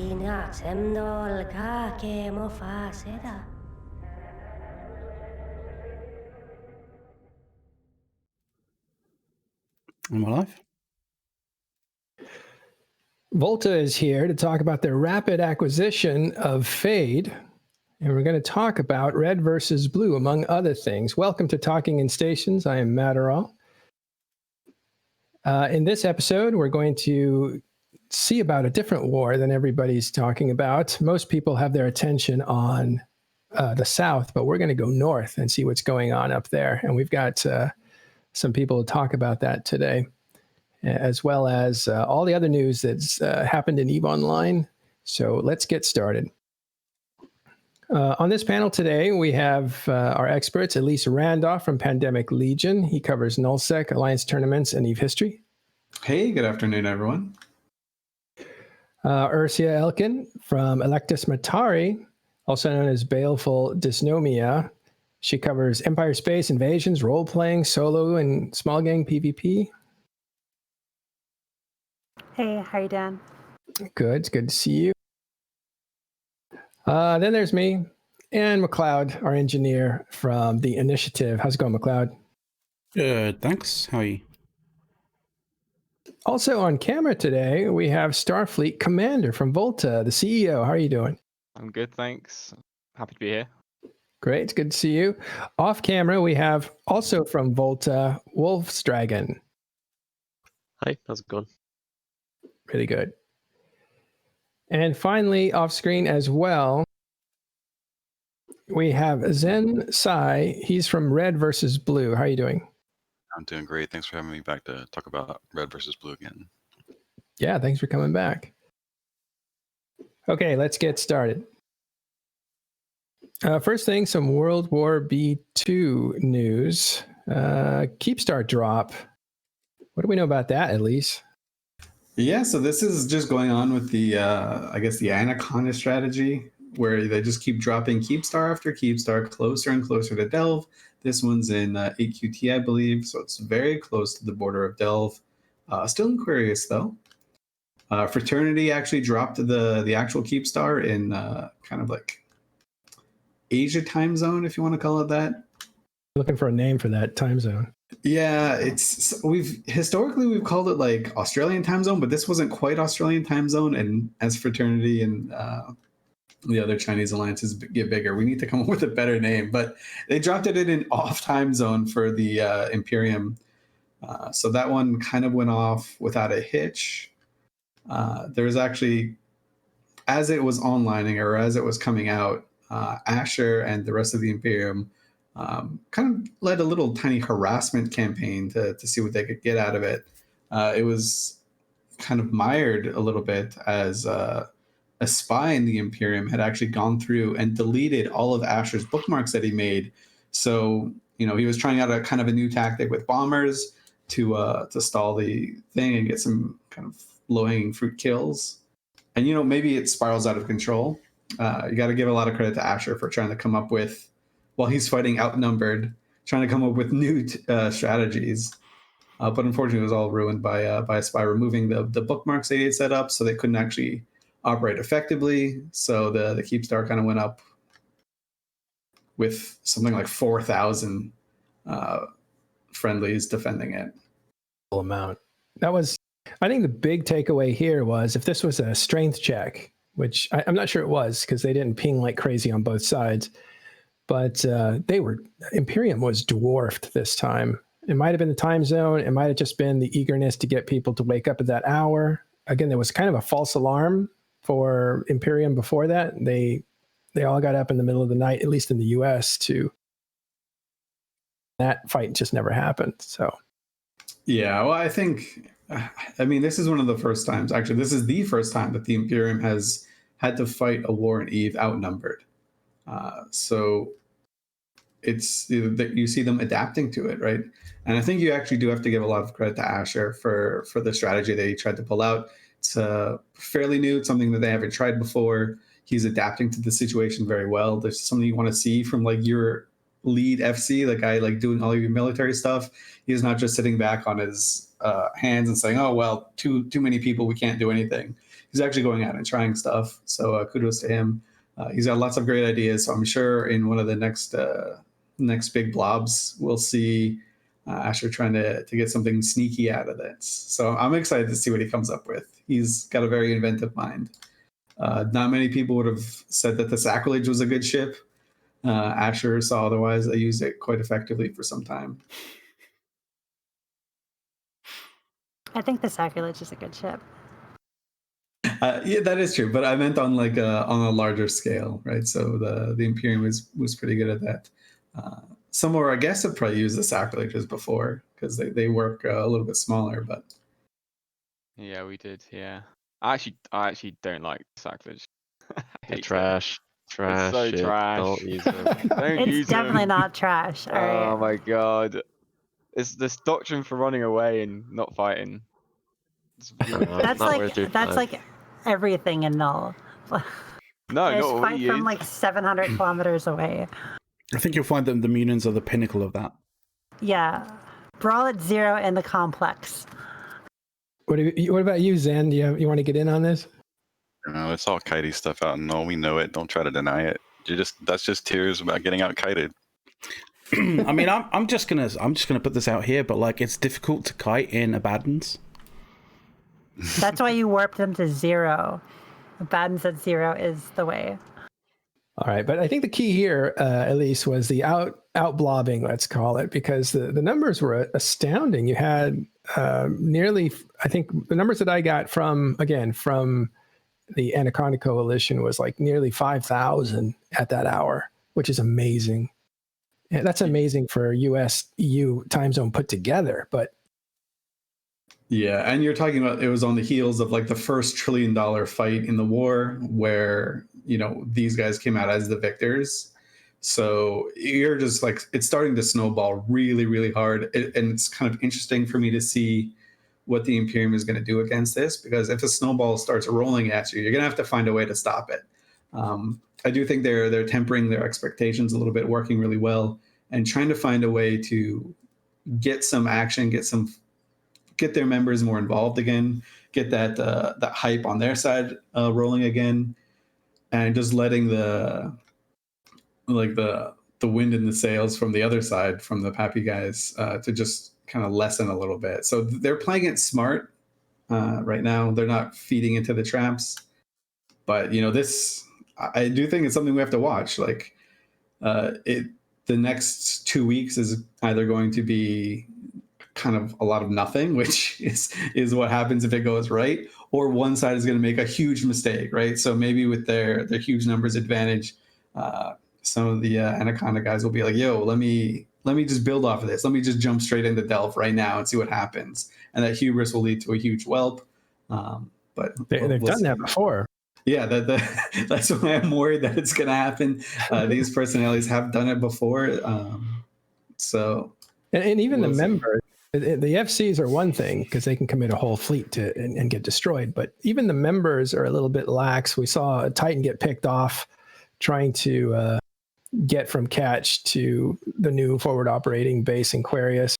Tina semdol ka ke mo fa seda. Am I live? Volta is here to talk about their rapid acquisition of Fade, and we're going to talk about red versus blue, among other things. Welcome to Talking in Stations. I am Matterall. In this episode, we're going to see about a different war than everybody's talking about. Most people have their attention on the south, but we're going to go north and see what's going on up there. And we've got some people to talk about that today, as well as all the other news that's happened in EVE Online. So let's get started. On this panel today, we have our experts, Elise Randolph from Pandemic Legion. He covers nullsec, Alliance tournaments, and EVE history. Hey, good afternoon, everyone. Ursula Elkin from Electus Matari, also known as Baleful Dysnomia. She covers Empire Space Invasions, role-playing, solo, and small gang PvP. Hey, how you doing? Good, it's good to see you. Then there's me and McLeod, our engineer from the Initiative. How's it going, McLeod? Good, thanks. How are you? Also on camera today, we have Starfleet Commander from Volta, the CEO. How are you doing? I'm good, thanks. Happy to be here. Great, it's good to see you. Off camera, we have also from Volta, Wolf's Dragon. Hi, how's it going? Really good. And finally, off screen as well, we have Zen Sai. He's from Red versus Blue. How are you doing? I'm doing great. Thanks for having me back to talk about red versus blue again. Yeah, thanks for coming back. Okay, let's get started. First thing, some World War B2 news. Keepstar drop. What do we know about that, at least? Yeah, so this is just going on with the, I guess, the Anaconda strategy, where they just keep dropping Keepstar after Keepstar closer and closer to Delve. This one's in 8QT, I believe, so it's very close to the border of Delve. Still in Aquarius, though. Fraternity actually dropped the actual Keepstar in kind of like Asia time zone, if you want to call it that. Looking for a name for that time zone. Yeah, we've historically called it like Australian time zone, but this wasn't quite Australian time zone. And as Fraternity and the other Chinese alliances get bigger, we need to come up with a better name. But they dropped it in an off time zone for the Imperium, so that one kind of went off without a hitch. There was actually, as it was onlining or as it was coming out, Asher and the rest of the Imperium kind of led a little tiny harassment campaign to see what they could get out of it. It was kind of mired a little bit as a spy in the Imperium had actually gone through and deleted all of Asher's bookmarks that he made. So, he was trying out a kind of a new tactic with bombers to stall the thing and get some kind of low-hanging fruit kills. And, maybe it spirals out of control. You got to give a lot of credit to Asher for trying to come up with, while he's fighting outnumbered, trying to come up with new strategies. But unfortunately, it was all ruined by a spy removing the bookmarks they had set up, so they couldn't actually operate effectively. So the Keepstar kind of went up with something like 4,000 friendlies defending it. Amount. That was, I think the big takeaway here was if this was a strength check, which I'm not sure it was because they didn't ping like crazy on both sides, but Imperium was dwarfed this time. It might have been the time zone. It might have just been the eagerness to get people to wake up at that hour. Again, there was kind of a false alarm for Imperium before that. They all got up in the middle of the night, at least in the US, that fight just never happened. So, yeah, well, I think, this is one of the first times, actually, this is the first time that the Imperium has had to fight a war in EVE outnumbered. So it's that you see them adapting to it, right? And I think you actually do have to give a lot of credit to Asher for the strategy that he tried to pull out. It's fairly new. It's something that they haven't tried before. He's adapting to the situation very well. There's something you want to see from like your lead FC, the guy like doing all your military stuff. He's not just sitting back on his hands and saying, "Oh well, too many people, we can't do anything." He's actually going out and trying stuff. So kudos to him. He's got lots of great ideas. So I'm sure in one of the next big blobs, we'll see Asher trying to get something sneaky out of this. So I'm excited to see what he comes up with. He's got a very inventive mind. Not many people would have said that the Sacrilege was a good ship. Asher saw otherwise. I used it quite effectively for some time. I think the Sacrilege is a good ship. Yeah, that is true. But I meant on like on a larger scale, right? So the Imperium was pretty good at that. Some more, I guess, have probably used the Sacrileges before because they work a little bit smaller. But Yeah, we did. Yeah, I actually don't like sacrilege. I They're hate trash. Trash. so shit. trash. Don't use them. Don't It's use definitely them. not trash. All right. Oh my god, it's this doctrine for running away and not fighting. It's really That's not like worth your that's time. like everything in null. no, There's not all fight he from is. like 700 kilometers away. I think you'll find that the Munins are the pinnacle of that. Yeah, brawl at 0 in the complex. What about you, Zen? You want to get in on this? It's all kitey stuff out and all. We know it. Don't try to deny it. That's just tears about getting out kited. I mean, I'm just gonna put this out here, but like, it's difficult to kite in Avadons. That's why you warped them to 0. Avadons at 0 is the way. All right, but I think the key here, at least, was the out blobbing, let's call it, because the numbers were astounding. You had nearly, I think, the numbers that I got from the Anaconda Coalition was like nearly 5,000 at that hour, which is amazing. And that's amazing for US EU time zone put together, but yeah, and you're talking about it was on the heels of like the first $1 trillion fight in the war where, these guys came out as the victors. So you're just like, it's starting to snowball really, really hard. And it's kind of interesting for me to see what the Imperium is going to do against this, because if a snowball starts rolling at you, you're going to have to find a way to stop it. I do think they're tempering their expectations a little bit, working really well, and trying to find a way to get some action, get their members more involved again, get that hype on their side rolling again, and just letting the wind in the sails from the other side, from the Pappy guys, to just kind of lessen a little bit. So they're playing it smart right now. They're not feeding into the traps, but this, I do think it's something we have to watch. Like the next 2 weeks is either going to be kind of a lot of nothing, which is what happens if it goes right, or one side is going to make a huge mistake, right? So maybe with their huge numbers advantage, some of the Anaconda guys will be like, yo, let me just build off of this. Let me just jump straight into Delph right now and see what happens. And that hubris will lead to a huge whelp. But they've done that before. Yeah, that's why I'm worried that it's going to happen. These personalities have done it before. And even the members, the FCs are one thing because they can commit a whole fleet and get destroyed. But even the members are a little bit lax. We saw a Titan get picked off trying to get from Catch to the new forward operating base in Aquarius.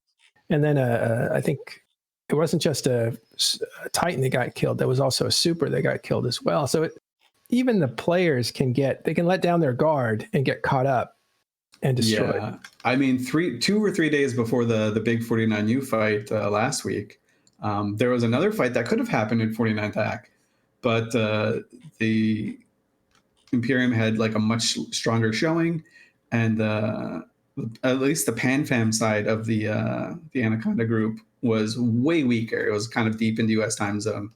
And then I think it wasn't just a Titan that got killed. There was also a Super that got killed as well. So even the players can let down their guard and get caught up and destroyed. Yeah, I mean, 2 or 3 days before the big 49U fight last week, there was another fight that could have happened in 49 TAC, but the Imperium had like a much stronger showing, and at least the PanFam side of the Anaconda group was way weaker. It was kind of deep in the US time zone.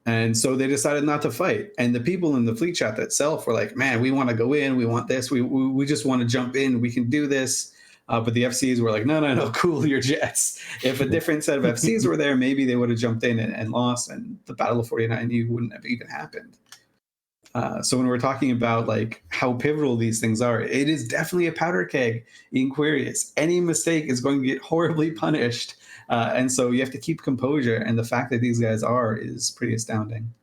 And so they decided not to fight. And the people in the fleet chat itself were like, man, we want to go in. We want this. We just want to jump in. We can do this. But the FCs were like, no, cool your jets. If a different set of FCs were there, maybe they would have jumped in and lost, and the Battle of 49U wouldn't have even happened. So when we're talking about like how pivotal these things are, it is definitely a powder keg in Aquarius. Any mistake is going to get horribly punished. And so you have to keep composure. And the fact that these guys is pretty astounding.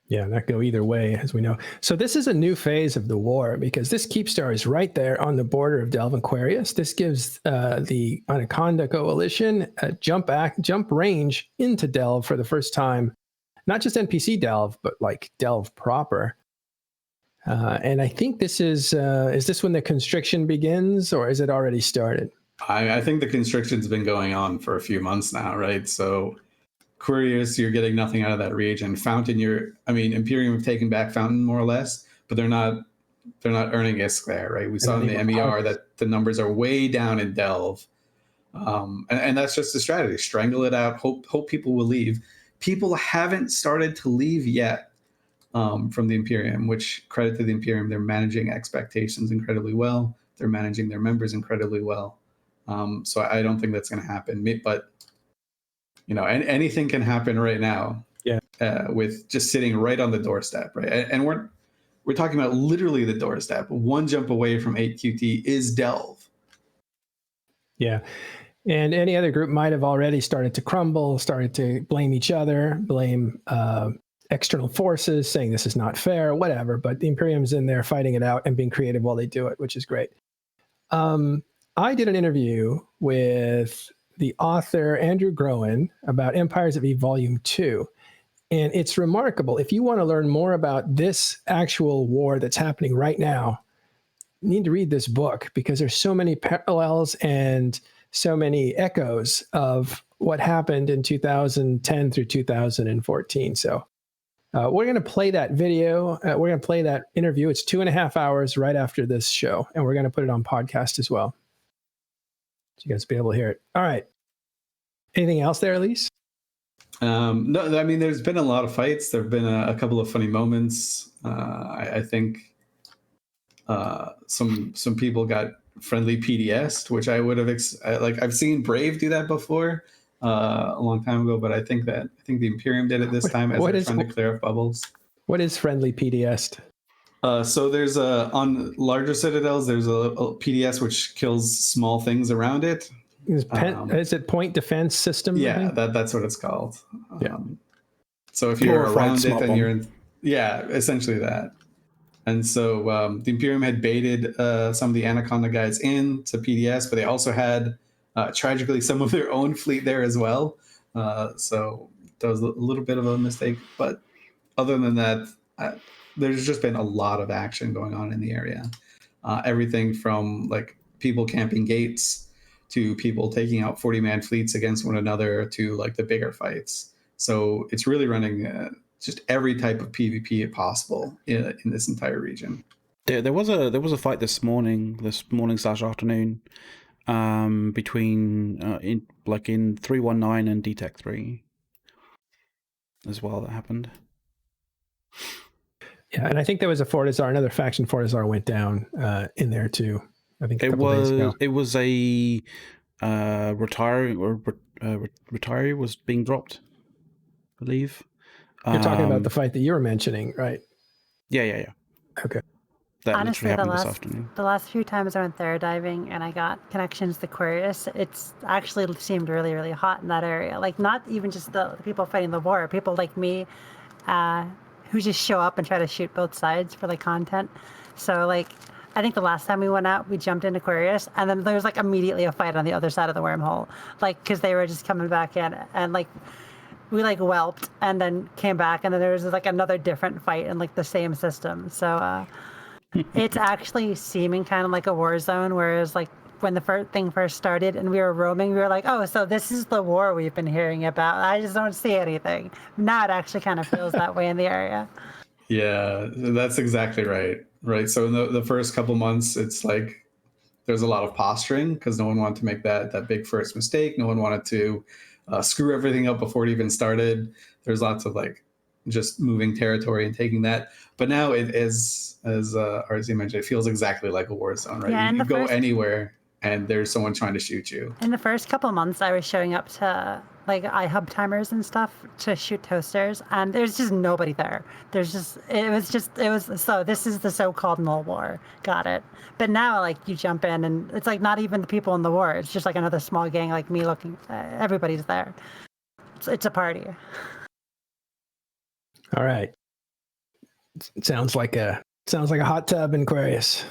Yeah, that go either way, as we know. So this is a new phase of the war because this Keepstar is right there on the border of Delve and Aquarius. This gives the Anaconda coalition a jump range into Delve for the first time. Not just NPC Delve, but like Delve proper. And I think this is this when the constriction begins, or is it already started? I think the constriction's been going on for a few months now, right? So Couriers, you're getting nothing out of that region. Fountain, Imperium have taken back Fountain more or less, but they're not earning ISK there, right? We saw in the MER that the numbers are way down in Delve. And that's just the strategy. Strangle it out, hope people will leave. People haven't started to leave yet from the Imperium, which credit to the Imperium, they're managing expectations incredibly well. They're managing their members incredibly well. So I don't think that's going to happen. But anything can happen right now. Yeah. With just sitting right on the doorstep, right? And we're talking about literally the doorstep. One jump away from 8QT is Delve. Yeah. And any other group might have already started to crumble, started to blame each other, blame external forces, saying this is not fair, whatever. But the Imperium's in there fighting it out and being creative while they do it, which is great. I did an interview with the author Andrew Groen about Empires of Eve Volume 2. And it's remarkable. If you want to learn more about this actual war that's happening right now, you need to read this book because there's so many parallels and so many echoes of what happened in 2010 through 2014. So we're going to play that video. We're going to play that interview. It's 2.5 hours right after this show, and we're going to put it on podcast as well. So you guys will be able to hear it. All right. Anything else there, Elise? No, there's been a lot of fights. There have been a couple of funny moments. I think some people got friendly PDS'd, which I would have I've seen Brave do that before a long time ago, but I think the Imperium did it this time as they're trying to clear up bubbles. What is friendly PDS'd? So there's on larger citadels, there's a PDS which kills small things around it. Is it point defense system? Yeah, that's what it's called. Yeah. So if you're around it, then you're in. Yeah, essentially that. And so the Imperium had baited some of the Anaconda guys in to PDS, but they also had tragically some of their own fleet there as well. So that was a little bit of a mistake. But other than that, there's just been a lot of action going on in the area. Everything from like people camping gates to people taking out 40-man fleets against one another to like the bigger fights. So it's really running just every type of PvP possible in this entire region. There was a fight this morning / afternoon, between in 319 and DTech 3 as well that happened. Yeah, and I think there was a Fortizar, another faction Fortizar went down in there too. I think days ago. It was a retiree was being dropped, I believe. You're talking about the fight that you were mentioning, right? Yeah. Okay. That honestly, literally happened this afternoon. The last few times I went there diving and I got connections to Aquarius, it's actually seemed really, really hot in that area. Like not even just the people fighting the war, people like me who just show up and try to shoot both sides for like content. So like I think the last time we went out, we jumped in Aquarius, and then there was like immediately a fight on the other side of the wormhole, like because they were just coming back in, and like we like whelped and then came back, and then there was like another different fight in like the same system. So it's actually seeming kind of like a war zone, whereas like when the thing first started and we were roaming, we were like, oh, so this is the war we've been hearing about. I just don't see anything. Now it actually kind of feels that way in the area. Yeah, that's exactly right. Right. So in the first couple months, it's like there's a lot of posturing because no one wanted to make that big first mistake. No one wanted to screw everything up before it even started. There's lots of like just moving territory and taking that. But now it is, as RZ mentioned, it feels exactly like a war zone, right? Yeah, you go anywhere and there's someone trying to shoot you. In the first couple months, I was showing up to like iHub timers and stuff to shoot toasters, and there's just nobody there. It was so this is the so-called null war. Got it. But now like you jump in and it's like not even the people in the war. It's just like another small gang like me looking. Everybody's there. It's a party. All right. It sounds like a hot tub in Aquarius.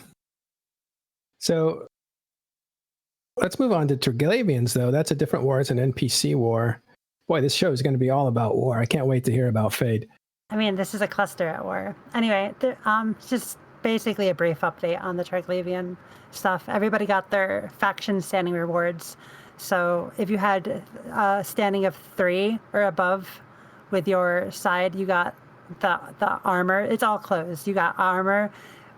So let's move on to Triglavians, though. That's a different war. It's an NPC war. Boy, this show is going to be all about war. I can't wait to hear about Fade. I mean, this is a cluster at war. Anyway, just basically a brief update on the Triglavian stuff. Everybody got their faction standing rewards. So if you had a standing of 3 or above with your side, you got the armor. It's all closed. You got armor,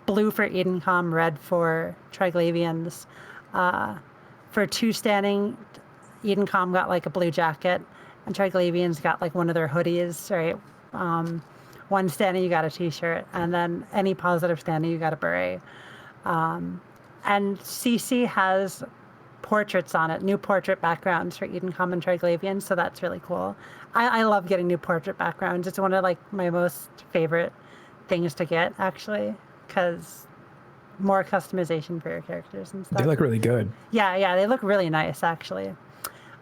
blue for Edencom, red for Triglavians. For 2 standing, Edencom got like a blue jacket, and Triglavians got like one of their hoodies, right? 1 standing, you got a t-shirt, and then any positive standing, you got a beret. And CC has portraits on it, new portrait backgrounds for Edencom and Triglavian, so that's really cool. I love getting new portrait backgrounds. It's one of like my most favorite things to get, actually, because more customization for your characters and stuff. They look really good. Yeah, they look really nice, actually.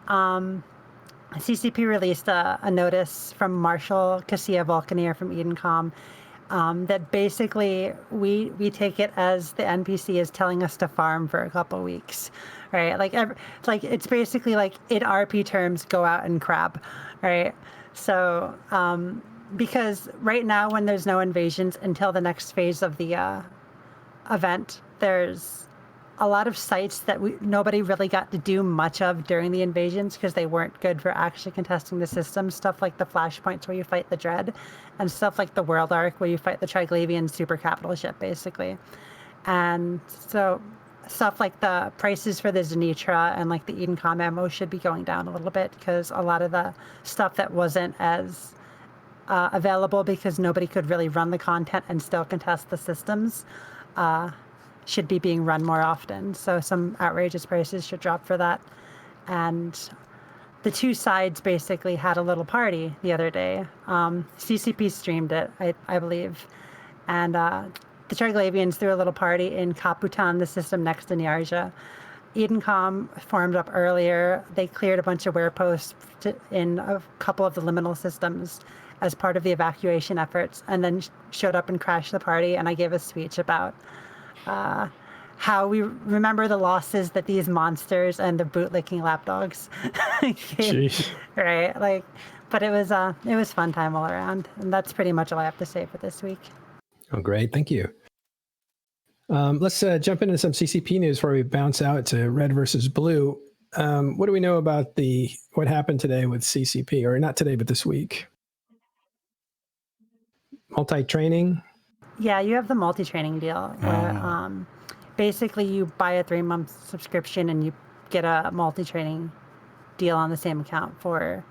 CCP released a notice from Marshal Cassia Vulcaneer from Edencom that basically we take it as the NPC is telling us to farm for a couple weeks, right? Like it's basically like in RP terms, go out and crab, right? So because right now when there's no invasions until the next phase of the event, there's a lot of sites that nobody really got to do much of during the invasions because they weren't good for actually contesting the system. Stuff like the flashpoints where you fight the Dread, and stuff like the World Arc where you fight the Triglavian super capital ship, basically. And so stuff like the prices for the Zenitra and like the Edencom ammo should be going down a little bit because a lot of the stuff that wasn't as available because nobody could really run the content and still contest the systems should be being run more often. So some outrageous prices should drop for that. And the 2 sides basically had a little party the other day. CCP streamed it, I believe. And the Triglavians threw a little party in Kaputan, the system next to Niarja. Edencom formed up earlier. They cleared a bunch of wereposts in a couple of the liminal systems as part of the evacuation efforts, and then showed up and crashed the party. And I gave a speech about how we remember the losses that these monsters and the bootlicking lapdogs gave, right? Like, but it was fun time all around, and that's pretty much all I have to say for this week. Oh, great. Thank you. Let's jump into some CCP news before we bounce out to red versus blue. What do we know about what happened today with CCP, or not today, but this week? Multi-training? Yeah, you have the multi-training deal where basically you buy a 3-month subscription and you get a multi-training deal on the same account for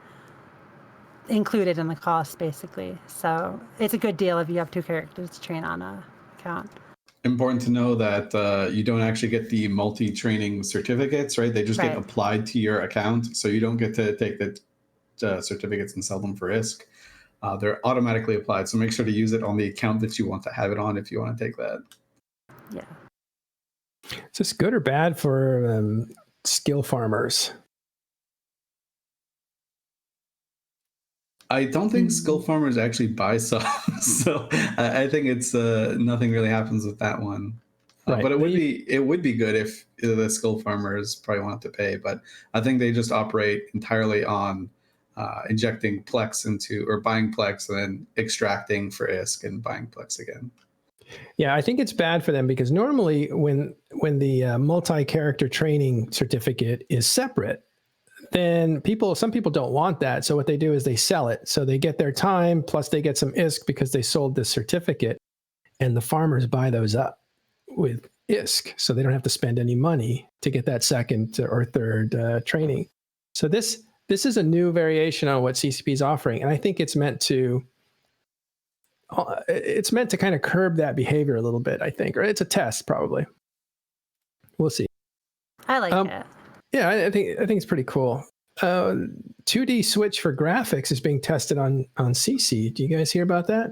included in the cost, basically. So it's a good deal if you have 2 characters to train on a account. Important to know that you don't actually get the multi-training certificates, right? They just get applied to your account. So you don't get to take the certificates and sell them for ISK. They're automatically applied. So make sure to use it on the account that you want to have it on if you want to take that. Yeah. Is this good or bad for skill farmers? I don't think skill farmers actually buy some, so I think it's nothing really happens with that one. Right. But it would be good if the skill farmers probably wanted to pay. But I think they just operate entirely on injecting Plex into, or buying Plex and then extracting for ISK and buying Plex again. Yeah, I think it's bad for them because normally when the multi-character training certificate is separate, then some people don't want that. So what they do is they sell it. So they get their time, plus they get some ISK because they sold this certificate, and the farmers buy those up with ISK. So they don't have to spend any money to get that second or third training. So this is a new variation on what CCP is offering. And I think it's meant to kind of curb that behavior a little bit, I think, or it's a test probably. We'll see. I like it. Yeah, I think it's pretty cool. 2D switch for graphics is being tested on CC. Do you guys hear about that?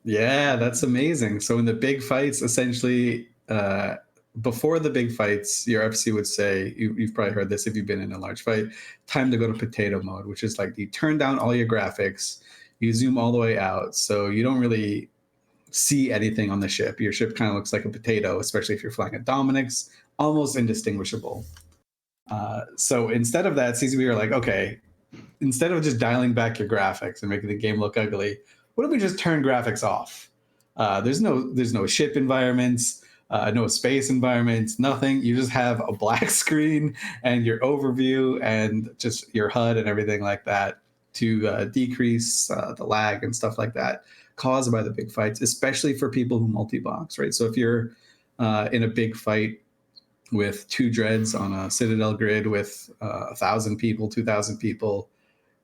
Yeah, that's amazing. So in the big fights, essentially, before the big fights, your FC would say, you've probably heard this if you've been in a large fight, time to go to potato mode, which is like you turn down all your graphics, you zoom all the way out, so you don't really see anything on the ship. Your ship kind of looks like a potato, especially if you're flying a Dominic's, almost indistinguishable. So instead of that, CCP are like, okay, instead of just dialing back your graphics and making the game look ugly, what if we just turn graphics off? There's no ship environments, no space environments, nothing. You just have a black screen and your overview and just your HUD and everything like that to decrease the lag and stuff like that caused by the big fights, especially for people who multi-box, right? So if you're in a big fight with 2 dreads on a Citadel grid with 1,000 people, 2,000 people,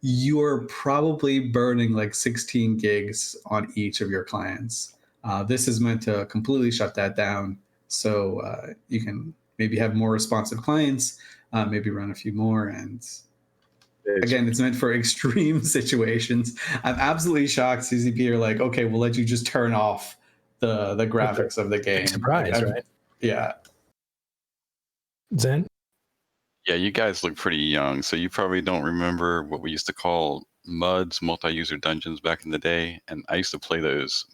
you're probably burning like 16 gigs on each of your clients. This is meant to completely shut that down, so you can maybe have more responsive clients, maybe run a few more, and again, it's meant for extreme situations. I'm absolutely shocked CCP are like, okay, we'll let you just turn off the graphics of the game. Surprise, right? Yeah. Zen? Yeah, you guys look pretty young, so you probably don't remember what we used to call MUDs, multi-user dungeons, back in the day. And I used to play those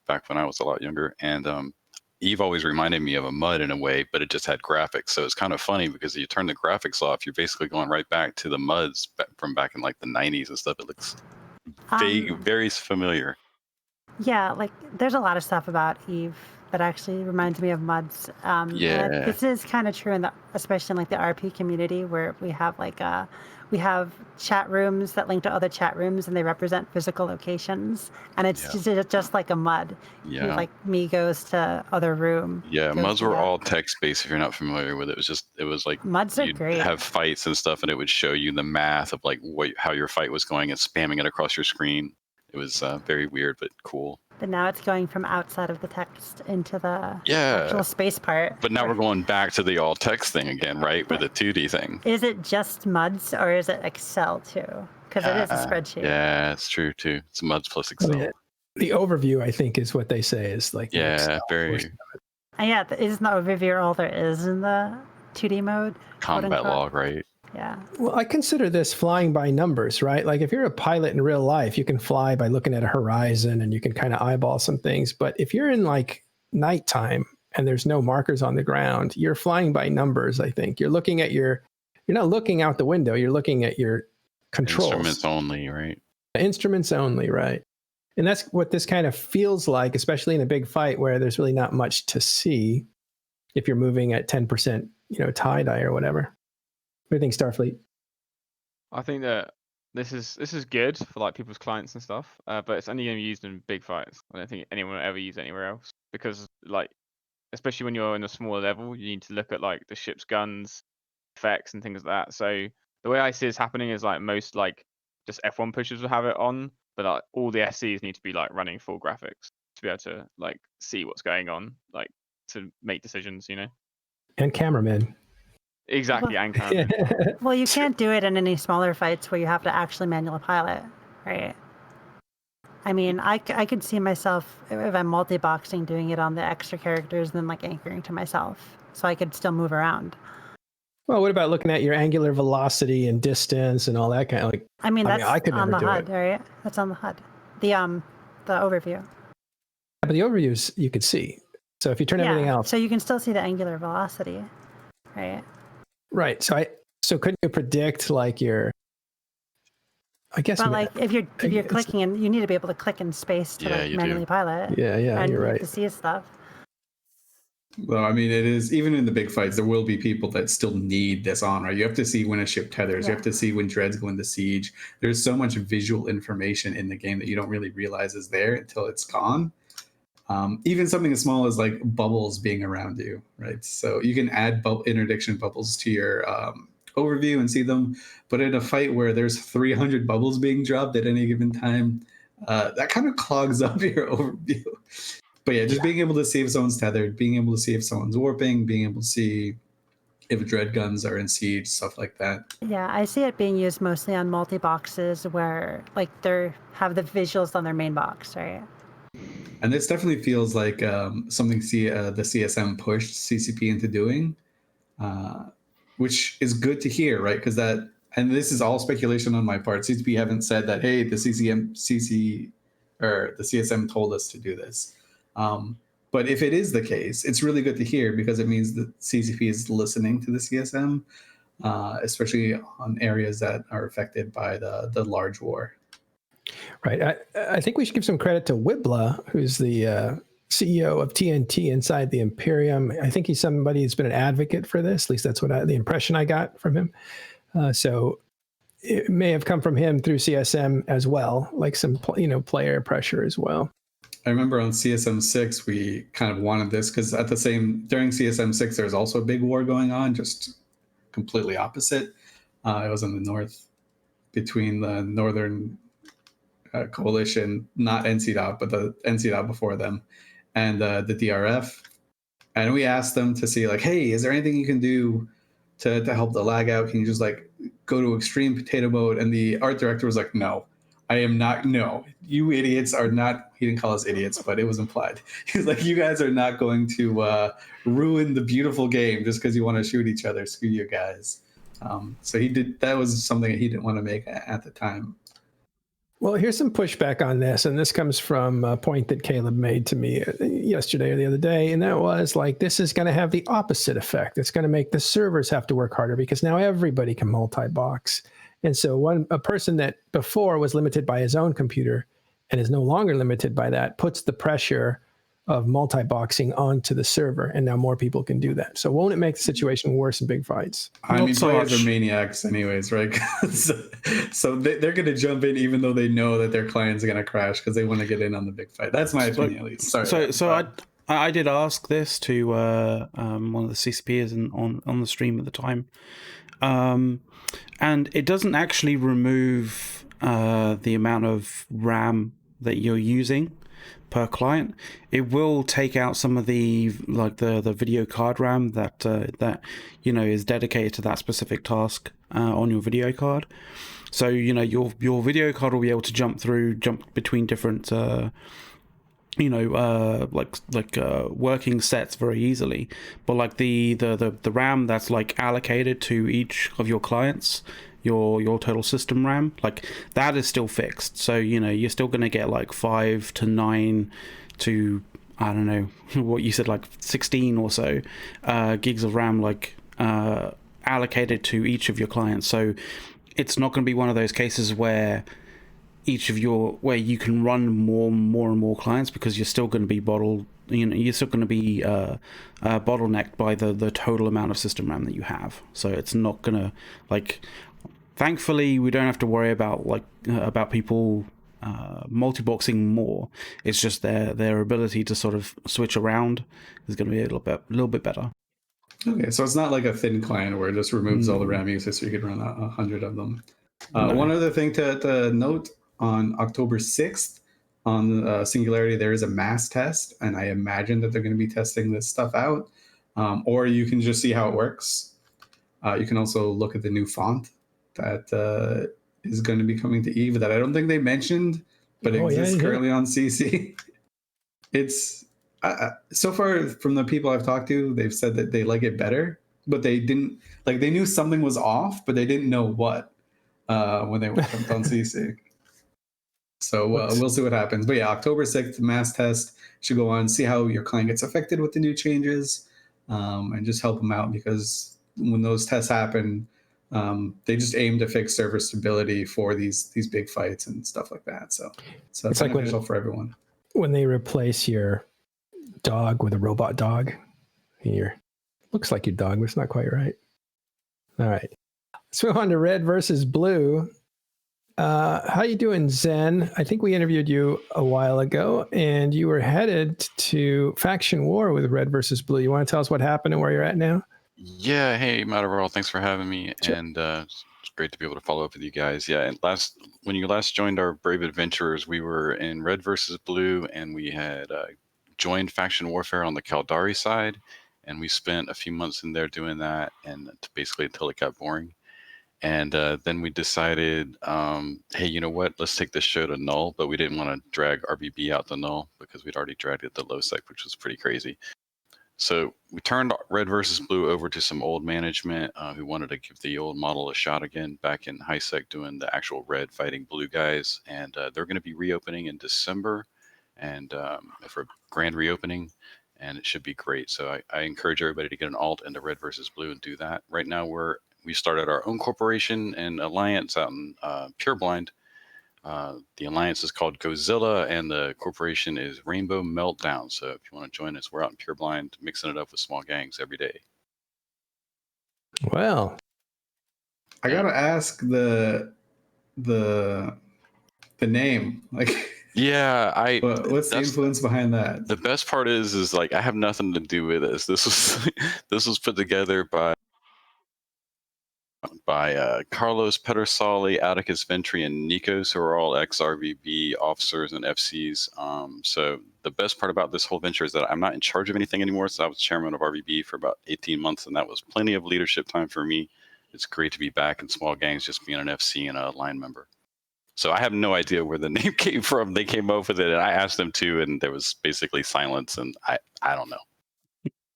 back when I was a lot younger. And Eve always reminded me of a MUD in a way, but it just had graphics. So it's kind of funny because if you turn the graphics off, you're basically going right back to the MUDs from back in like the 90s and stuff. It looks vague, very familiar. Yeah, like there's a lot of stuff about Eve that actually reminds me of MUDs. Yeah. This is kind of true especially in like the RP community, where we have like we have chat rooms that link to other chat rooms and they represent physical locations, and it's just like a MUD. Yeah. Like me goes to other room. Yeah, MUDs were all text-based. If you're not familiar with it, it was like MUDs are great. Have fights and stuff, and it would show you the math of like how your fight was going and spamming it across your screen. It was very weird but cool. But now it's going from outside of the text into the actual space part. But now we're going back to the all text thing again, right? With the 2D thing. Is it just MUDs or is it Excel too? Because it is a spreadsheet. Yeah, it's true too. It's MUDs plus Excel. I mean, the overview, I think, is what they say is like. Yeah, very. Yeah, isn't the overview all there is in the 2D mode? Combat log, right? Yeah. Well, I consider this flying by numbers, right? Like if you're a pilot in real life, you can fly by looking at a horizon and you can kind of eyeball some things. But if you're in like nighttime and there's no markers on the ground, you're flying by numbers, I think. You're not looking out the window, you're looking at your controls. Instruments only, right? Instruments only, right? And that's what this kind of feels like, especially in a big fight where there's really not much to see if you're moving at 10%, tie-dye or whatever. What do you think, Starfleet? I think that this is good for like people's clients and stuff, but it's only going to be used in big fights. I don't think anyone will ever use it anywhere else, because like, especially when you're in a smaller level, you need to look at like the ship's guns, effects, and things like that. So the way I see this happening is like most like just F1 pushers will have it on, but like all the SCs need to be like running full graphics to be able to like see what's going on, like to make decisions, And cameramen. Exactly, and cameramen. Well, you can't do it in any smaller fights where you have to actually manual pilot, right? I mean, I could see myself, if I'm multi-boxing, doing it on the extra characters and then like anchoring to myself, so I could still move around. Well, what about looking at your angular velocity and distance and all that kind of like? I could on never the HUD, do right? That's on the HUD. The overview. But the overviews you could see. So if you turn everything else, so you can still see the angular velocity, right? Right. So couldn't you predict like your? I guess. But like if you're clicking, and you need to be able to click in space to manually pilot. Yeah, and you're right. To see stuff. Well, I mean, it is, even in the big fights, there will be people that still need this on, right? You have to see when a ship tethers. You have to see when dreads go into siege. There's so much visual information in the game that you don't really realize is there until it's gone. Even something as small as like bubbles being around you, right? So you can add interdiction bubbles to your overview and see them. But in a fight where there's 300 bubbles being dropped at any given time, that kind of clogs up your overview. But yeah, just being able to see if someone's tethered, being able to see if someone's warping, being able to see if dread guns are in siege, stuff like that. Yeah, I see it being used mostly on multi-boxes where like they have the visuals on their main box, right? And this definitely feels like something the CSM pushed CCP into doing, which is good to hear, right? Because and this is all speculation on my part. CCP haven't said that, hey, the CSM told us to do this. But if it is the case, it's really good to hear because it means that CCP is listening to the CSM, especially on areas that are affected by the large war. Right. I think we should give some credit to Wibla, who's the CEO of TNT inside the Imperium. I think he's somebody who's been an advocate for this. At least that's what the impression I got from him. So it may have come from him through CSM as well, like some player pressure as well. I remember on CSM 6, we kind of wanted this because during CSM 6, there's also a big war going on, just completely opposite. It was in the north between the Northern Coalition, not NCDOT, but the NCDOT before them, and the DRF. And we asked them to see, like, hey, is there anything you can do to help the lag out? Can you just like go to extreme potato mode? And the art director was like, no. I am not. No, you idiots are not. He didn't call us idiots, but it was implied. He was like, you guys are not going to ruin the beautiful game just because you want to shoot each other. Screw you guys. So he did. That was something that he didn't want to make at the time. Well, here's some pushback on this, and this comes from a point that Caleb made to me yesterday or the other day, and that was like, this is going to have the opposite effect. It's going to make the servers have to work harder because now everybody can multi-box. And so a person that before was limited by his own computer and is no longer limited by that puts the pressure of multi-boxing onto the server, and now more people can do that. So won't it make the situation worse in big fights? I mean, players are maniacs anyways, right? so they're going to jump in even though they know that their client's going to crash because they want to get in on the big fight. That's my opinion, at least. Sorry. So I did ask this to one of the CCPs on the stream at the time. And it doesn't actually remove the amount of RAM that you're using per client. It will take out some of the video card RAM that is dedicated to that specific task on your video card. So your video card will be able to jump between different working sets very easily, but like the RAM that's like allocated to each of your clients, your total system RAM, like that is still fixed. So you're still going to get like 5 to 9 to, I don't know what you said, like 16 or so gigs of RAM like allocated to each of your clients. So it's not going to be one of those cases where where you can run more and more clients, because you're still going to be bottlenecked by the total amount of system RAM that you have. So it's not gonna, like, thankfully we don't have to worry about people multi-boxing more. It's just their ability to sort of switch around is going to be a little bit better. Okay, so it's not like a thin client where it just removes all the RAM usage so you could run 100 of them. No. One other thing to note, on October 6th on Singularity, there is a mass test, and I imagine that they're going to be testing this stuff out, or you can just see how it works. You can also look at the new font that is going to be coming to EVE that I don't think they mentioned, but exists currently on CC. It's so far from the people I've talked to, they've said that they like it better, but they didn't, like, they knew something was off, but they didn't know what when they went on CC. So we'll see what happens. But yeah, October 6th, mass test should go on, see how your client gets affected with the new changes, and just help them out, because when those tests happen, they just aim to fix server stability for these big fights and stuff like that. So it's beneficial for everyone. When they replace your dog with a robot dog, looks like your dog, but it's not quite right. All right. Let's move on to red versus blue. How you doing, Zen? I think we interviewed you a while ago, and you were headed to faction war with red versus blue. You want to tell us what happened and where you're at now? Yeah. Hey, Mataral, thanks for having me. Sure. And it's great to be able to follow up with you guys. Yeah. And when you last joined our Brave Adventurers, we were in red versus blue, and we had joined faction warfare on the Caldari side, and we spent a few months in there doing that, and basically until it got boring. And then we decided, hey, you know what? Let's take this show to null. But we didn't want to drag RBB out to null because we'd already dragged it to low sec, which was pretty crazy. So we turned red versus blue over to some old management who wanted to give the old model a shot again back in high sec, doing the actual red fighting blue guys. And they're going to be reopening in December. and for a grand reopening, and it should be great. So I encourage everybody to get an alt into Red versus Blue and do that. Right now we started our own corporation and alliance out in Pureblind. The alliance is called Godzilla, and the corporation is Rainbow Meltdown. So if you want to join us, we're out in Pureblind, mixing it up with small gangs every day. Well, I gotta ask the name. Like, yeah, what's the influence behind that? The best part is like I have nothing to do with this. This was this was put together by Carlos Pedersoli, Atticus Ventry, and Nikos, who are all ex-RVB officers and FCs. So the best part about this whole venture is that I'm not in charge of anything anymore. So I was chairman of RVB for about 18 months, and that was plenty of leadership time for me. It's great to be back in small gangs, just being an FC and a line member. So I have no idea where the name came from. They came up with it, and I asked them to, and there was basically silence, and I don't know.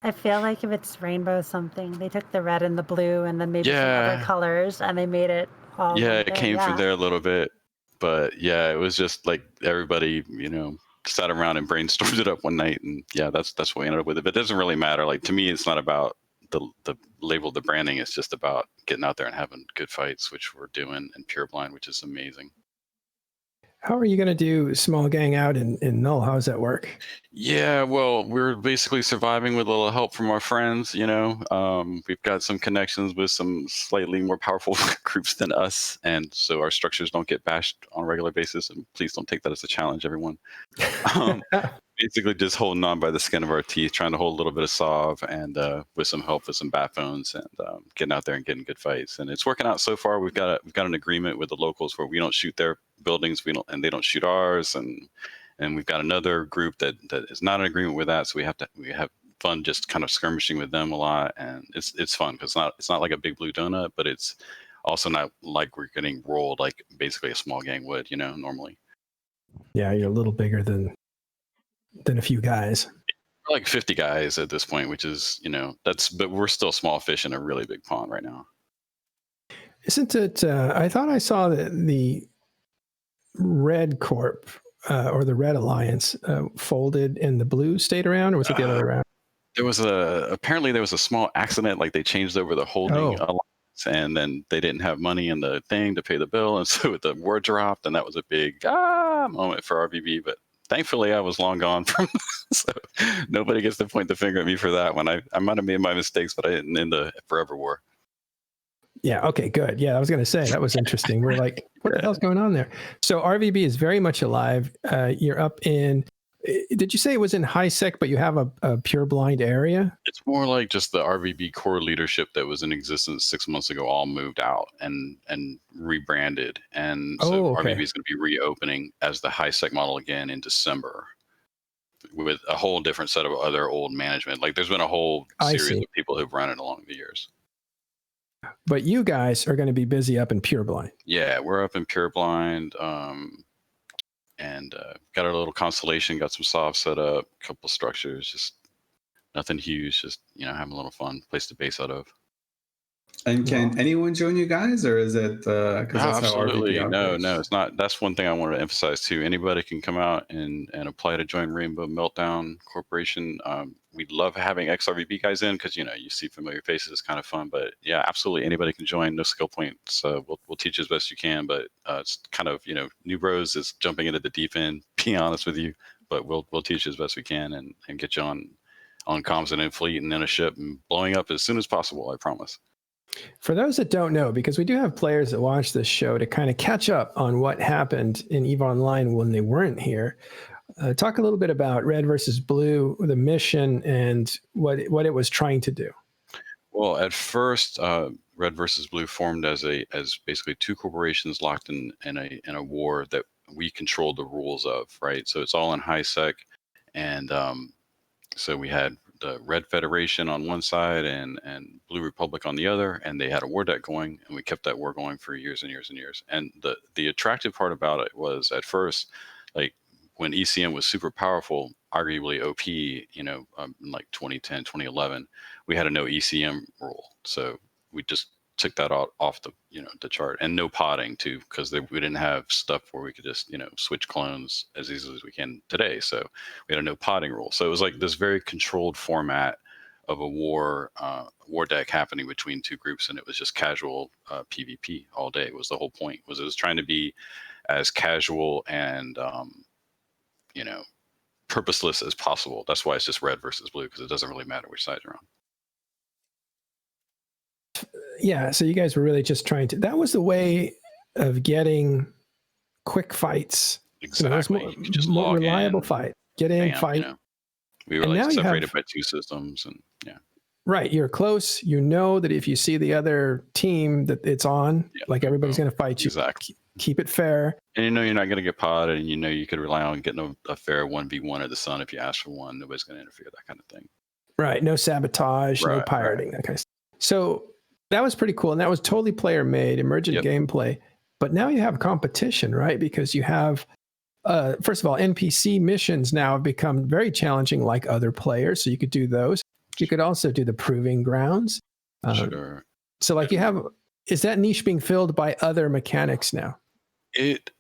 I feel like if it's rainbow something, they took the red and the blue and then maybe some other colors and they made it all. Yeah, it came from there a little bit, but yeah, it was just like everybody, sat around and brainstormed it up one night, and yeah, that's what we ended up with it. But it doesn't really matter. Like, to me, it's not about the label, the branding. It's just about getting out there and having good fights, which we're doing in Pureblind, which is amazing. how are you going to do small gang out in Null? How does that work? Yeah, well, we're basically surviving with a little help from our friends, We've got some connections with some slightly more powerful groups than us, and so our structures don't get bashed on a regular basis, and please don't take that as a challenge, everyone. Basically just holding on by the skin of our teeth, trying to hold a little bit of SOV, and with some help with some bat phones, and getting out there and getting good fights. And it's working out so far. We've got an agreement with the locals where we don't shoot their buildings, and they don't shoot ours, and we've got another group that is not in agreement with that. So we have fun just kind of skirmishing with them a lot, and it's fun because it's not like a big blue donut, but it's also not like we're getting rolled like basically a small gang would, normally. Yeah, you're a little bigger than a few guys. We're like 50 guys at this point, which is, but we're still small fish in a really big pond right now. Isn't it? I thought I saw that the Red Corp or the Red Alliance folded and the Blue stayed around, or was it the other way around? Apparently there was a small accident, like they changed over the holding alliance, and then they didn't have money in the thing to pay the bill, and so the word dropped, and that was a big moment for RVB. But thankfully, I was long gone from so nobody gets to point the finger at me for that one. I might have made my mistakes, but I didn't end the forever war. Yeah. Okay, good. Yeah, I was going to say that was interesting. We're like, what the hell's going on there? So RVB is very much alive. You're up in, did you say it was in high sec, but you have a Pureblind area? It's more like just the RVB core leadership that was in existence 6 months ago all moved out and rebranded. And so RVB is going to be reopening as the high sec model again in December with a whole different set of other old management. Like, there's been a whole series of people who've run it along the years. But you guys are going to be busy up in Pureblind. Yeah, we're up in Pureblind, and got our little constellation, got some soft set up, a couple structures, just nothing huge, just having a little fun place to base out of. And can anyone join you guys, or is it absolutely no, it's not. That's one thing I wanted to emphasize too. Anybody can come out and apply to join Rainbow Meltdown Corporation. We'd love having ex-RVB guys in because you see familiar faces, it's kind of fun. But yeah, absolutely, anybody can join. No skill points. We'll teach you as best you can, but it's kind of new bros is jumping into the deep end. Be honest with you, but we'll teach you as best we can and get you on comms and in fleet and in a ship and blowing up as soon as possible. I promise. For those that don't know, because we do have players that watch this show to kind of catch up on what happened in EVE Online when they weren't here, talk a little bit about Red versus Blue, the mission, and what it was trying to do. Well, at first, Red versus Blue formed as basically two corporations locked in a war that we controlled the rules of, right? So it's all in high sec, and so we had the Red Federation on one side and Blue Republic on the other, and they had a war deck going, and we kept that war going for years and years and years. And the attractive part about it was, at first, like when ECM was super powerful, arguably OP, in like 2010, 2011, we had a no ECM rule. So we just took that off the the chart, and no potting too, because we didn't have stuff where we could just switch clones as easily as we can today. So we had a no potting rule. So it was like this very controlled format of a war deck happening between two groups, and it was just casual PvP all day. Was the whole point. It was trying to be as casual and purposeless as possible. That's why it's just red versus blue, because it doesn't really matter which side you're on. Yeah, so you guys were really just trying to. That was the way of getting quick fights. Exactly. More reliable fight. Get in, fight. We were like separated by two systems, and Right, you're close. You know that if you see the other team that it's on, like everybody's going to fight you. Exactly. Keep it fair. And you're not going to get potted, and you could rely on getting a fair 1v1 of the sun if you ask for one. Nobody's going to interfere, that kind of thing. Right, no sabotage, no pirating, that kind of stuff. So that was pretty cool, and that was totally player-made, emergent gameplay. But now you have competition, right? Because you have, first of all, NPC missions now have become very challenging like other players, so you could do those. You could also do the proving grounds. Sure. So like you have, is that niche being filled by other mechanics now? It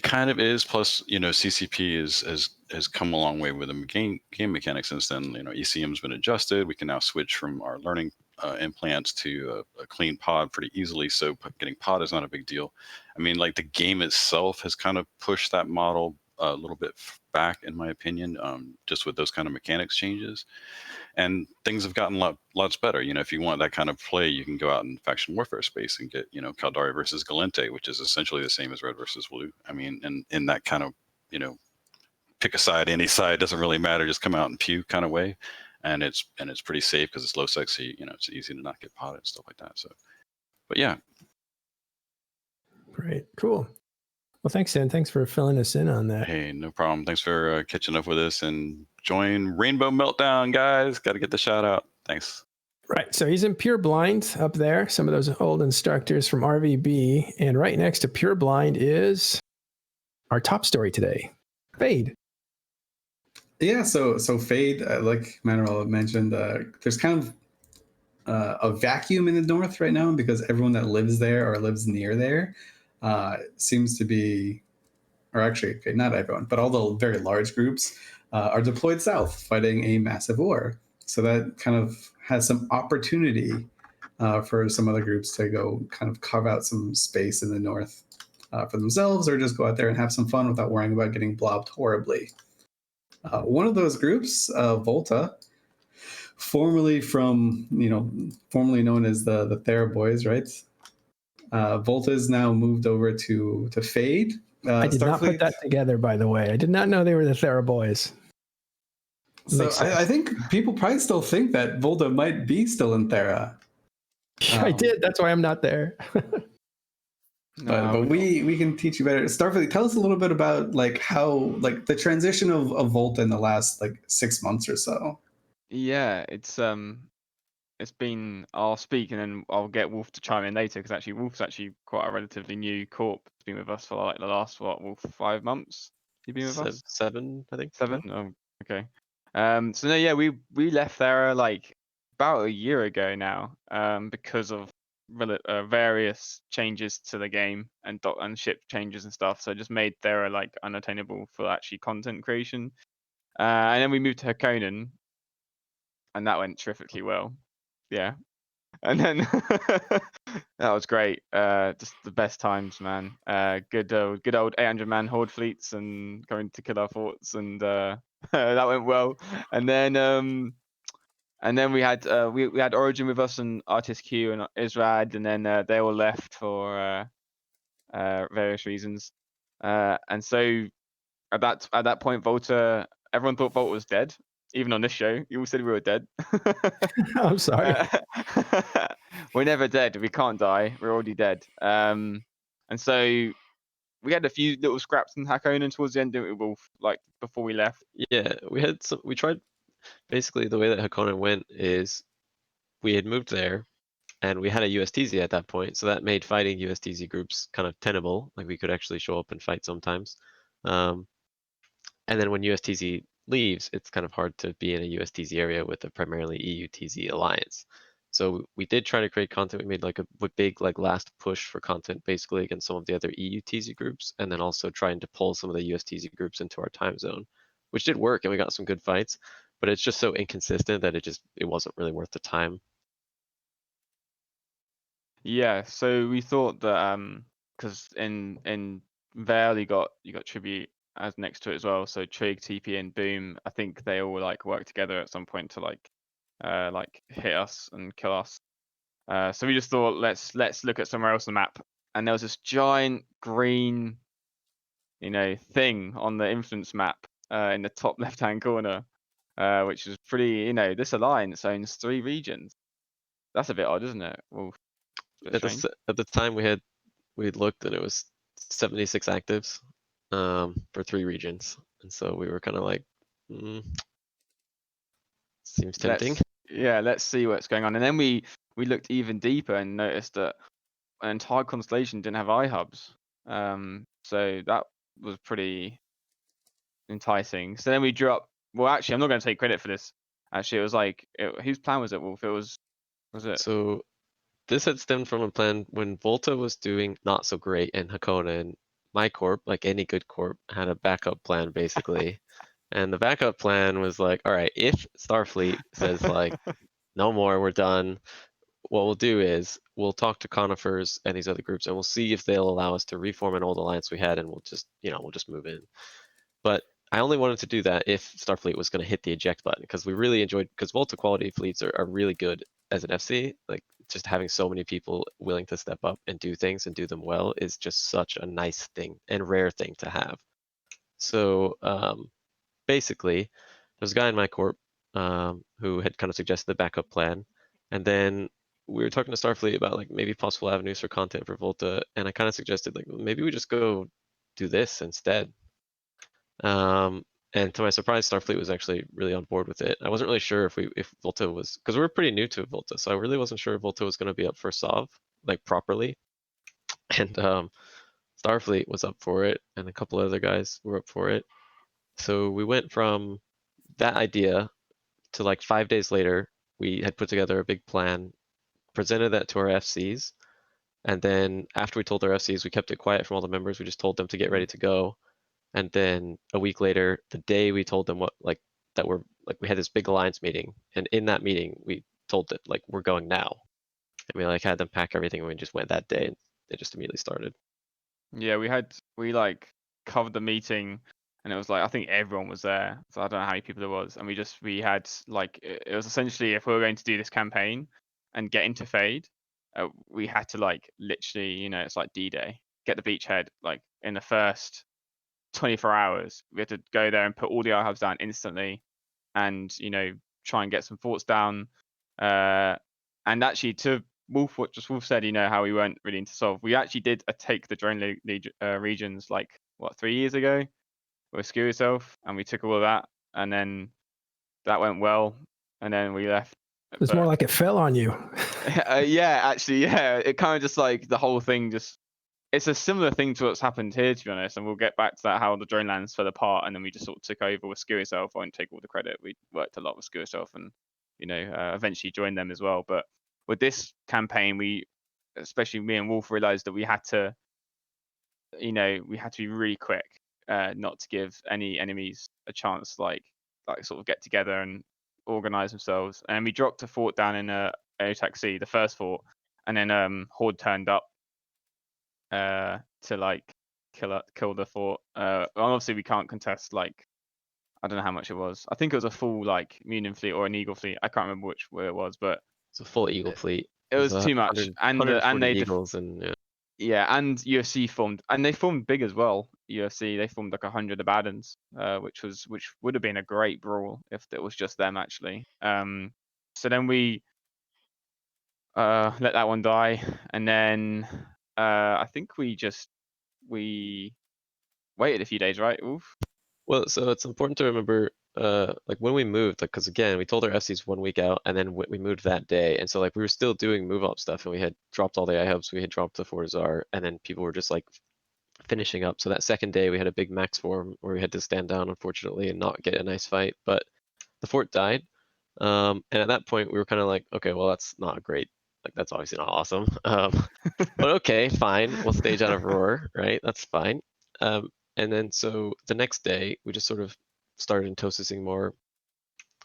kind of is. Plus, CCP has come a long way with the game mechanics since then. ECM's been adjusted. We can now switch from our learning implants to a clean pod pretty easily. So getting pod is not a big deal. Like the game itself has kind of pushed that model a little bit back, in my opinion, just with those kind of mechanics changes. And things have gotten lots better. If you want that kind of play, you can go out in faction warfare space and get, Caldari versus Galente, which is essentially the same as red versus blue. And in that kind of, pick a side, any side, doesn't really matter, just come out and pew kind of way. And it's pretty safe because it's low sexy, it's easy to not get potted and stuff like that. So, but yeah. Great. Cool. Well, thanks, Dan. Thanks for filling us in on that. Hey, no problem. Thanks for catching up with us, and join Rainbow Meltdown, guys. Got to get the shout out. Thanks. Right. So he's in Pure Blind up there. Some of those old instructors from RVB. And right next to Pure Blind is our top story today, Fade. Yeah. So Fade, like Manuel mentioned, there's kind of a vacuum in the north right now because everyone that lives there or lives near there seems to be, or actually, okay, not everyone, but all the very large groups are deployed south fighting a massive war. So that kind of has some opportunity for some other groups to go kind of carve out some space in the north for themselves, or just go out there and have some fun without worrying about getting blobbed horribly. One of those groups, Volta, formerly known as the Thera Boys, right? Volta is now moved over to Fade. I did not put that together, by the way. I did not know they were the Thera Boys. So I think people probably still think that Volta might be still in Thera. I did. That's why I'm not there. But we can teach you better. Starfleet, tell us a little bit about how the transition of Volta in the last 6 months or so. Yeah, it's been. I'll speak and then I'll get Wolf to chime in later, because actually Wolf's actually quite a relatively new corp. He's been with us for the last Wolf 5 months. You've been with us 7, I think. 7. Oh, okay. So no, yeah, we left there about a year ago now, because of various changes to the game and ship changes and stuff. So it just made Thera unattainable for actually content creation. And then we moved to Hakonnen, and that went terrifically well. Yeah. And then that was great. Just the best times, man. Good old 800-man horde fleets and going to kill our forts, and that went well. And then we had Origin with us, and Artist Q and Israd, and then they all left for various reasons. And so at that point, Volta, everyone thought Volta was dead. Even on this show, you all said we were dead. I'm sorry. We're never dead. We can't die. We're already dead. And so we had a few little scraps in Hakonnen towards the end, didn't we, Wolf? Before we left. Yeah, we tried. Basically, the way that Hakonnen went is we had moved there, and we had a USTZ at that point, so that made fighting USTZ groups kind of tenable. We could actually show up and fight sometimes. And then when USTZ leaves, it's kind of hard to be in a USTZ area with a primarily EUTZ alliance. So we did try to create content. We made like a big like last push for content basically against some of the other EUTZ groups, and then also trying to pull some of the USTZ groups into our time zone, which did work, and we got some good fights. But it's just so inconsistent that it wasn't really worth the time. Yeah, so we thought that because in Vale you got Tribute as next to it as well. So Trig, TP, and Boom, I think they all like work together at some point to like hit us and kill us. So we just thought let's look at somewhere else on the map. And there was this giant green, thing on the influence map in the top left-hand corner, which is pretty, this alliance owns 3 regions. That's a bit odd, isn't it? Well, At the time we looked and it was 76 actives for 3 regions, and so we were kind of like, seems tempting. Let's see what's going on. And then we looked even deeper and noticed that an entire constellation didn't have iHubs. So that was pretty enticing. So then we drew up. Well, actually, I'm not going to take credit for this. Actually, it was like, whose plan was it, Wolf? Was it? So this had stemmed from a plan when Volta was doing not so great in Hakona, and my corp, like any good corp, had a backup plan basically. And the backup plan was like, all right, if Starfleet says like, no more, we're done, what we'll do is we'll talk to Conifers and these other groups, and we'll see if they'll allow us to reform an old alliance we had, and we'll just move in. But I only wanted to do that if Starfleet was going to hit the eject button, because we really enjoyed, because Volta quality fleets are really good as an FC. Like just having so many people willing to step up and do things and do them well is just such a nice thing and rare thing to have. So basically, there was a guy in my corp who had kind of suggested the backup plan, and then we were talking to Starfleet about like maybe possible avenues for content for Volta, and I kind of suggested like maybe we just go do this instead. And to my surprise, Starfleet was actually really on board with it. I wasn't really sure if Volta was, because we were pretty new to Volta, so I really wasn't sure if Volta was going to be up for Sov like properly. And Starfleet was up for it, and a couple other guys were up for it. So we went from that idea to like 5 days later, we had put together a big plan, presented that to our FCs, and then after we told our FCs, we kept it quiet from all the members. We just told them to get ready to go. And then a week later, the day we told them we had this big alliance meeting, and in that meeting we told that like we're going now, and we like had them pack everything, and we just went that day, and they just immediately started. Yeah, we like covered the meeting, and it was like I think everyone was there, so I don't know how many people there was, and we had like it was essentially if we were going to do this campaign and get into Fade, we had to like literally, it's like D-Day, get the beachhead like in the first 24 hours. We had to go there and put all the iHubs down instantly, and try and get some forts down. And actually, to Wolf, what just Wolf said, how we weren't really into Solve. We actually did take the drone regions like 3 years ago with Skew Yourself, and we took all of that, and then that went well, and then we left. It was more like it fell on you. Yeah, actually, yeah. It kind of just like the whole thing just. It's a similar thing to what's happened here, to be honest, and we'll get back to that, how the drone lands fell apart, and then we just sort of took over with Skew Yourself. I won't take all the credit. We worked a lot with Skew Yourself, and eventually joined them as well. But with this campaign, we, especially me and Wolf, realized that we had to be really quick, not to give any enemies a chance, like sort of get together and organize themselves. And we dropped a fort down in Otac, the first fort, and then Horde turned up to like kill the fort. Obviously we can't contest, like I don't know how much it was. I think it was a full like Union fleet or an Eagle fleet. I can't remember which way it was, but it's a full Eagle fleet. It was too much, and they Eagles and and UFC formed, and they formed big as well. UFC, they formed like 100 Avadons, which would have been a great brawl if it was just them actually. So then we let that one die, and then I think we waited a few days, right? Oof. Well, so it's important to remember, like when we moved, like because again, we told our FCs 1 week out, and then we moved that day, and so like we were still doing move up stuff, and we had dropped all the iHubs, we had dropped the Fortizar, and then people were just like finishing up. So that second day, we had a big max form where we had to stand down, unfortunately, and not get a nice fight. But the fort died, And at that point, we were kind of like, okay, well, that's not great. Like, that's obviously not awesome. But okay, fine. We'll stage out of Roar, right? That's fine. And then so the next day, we just sort of started intosising more.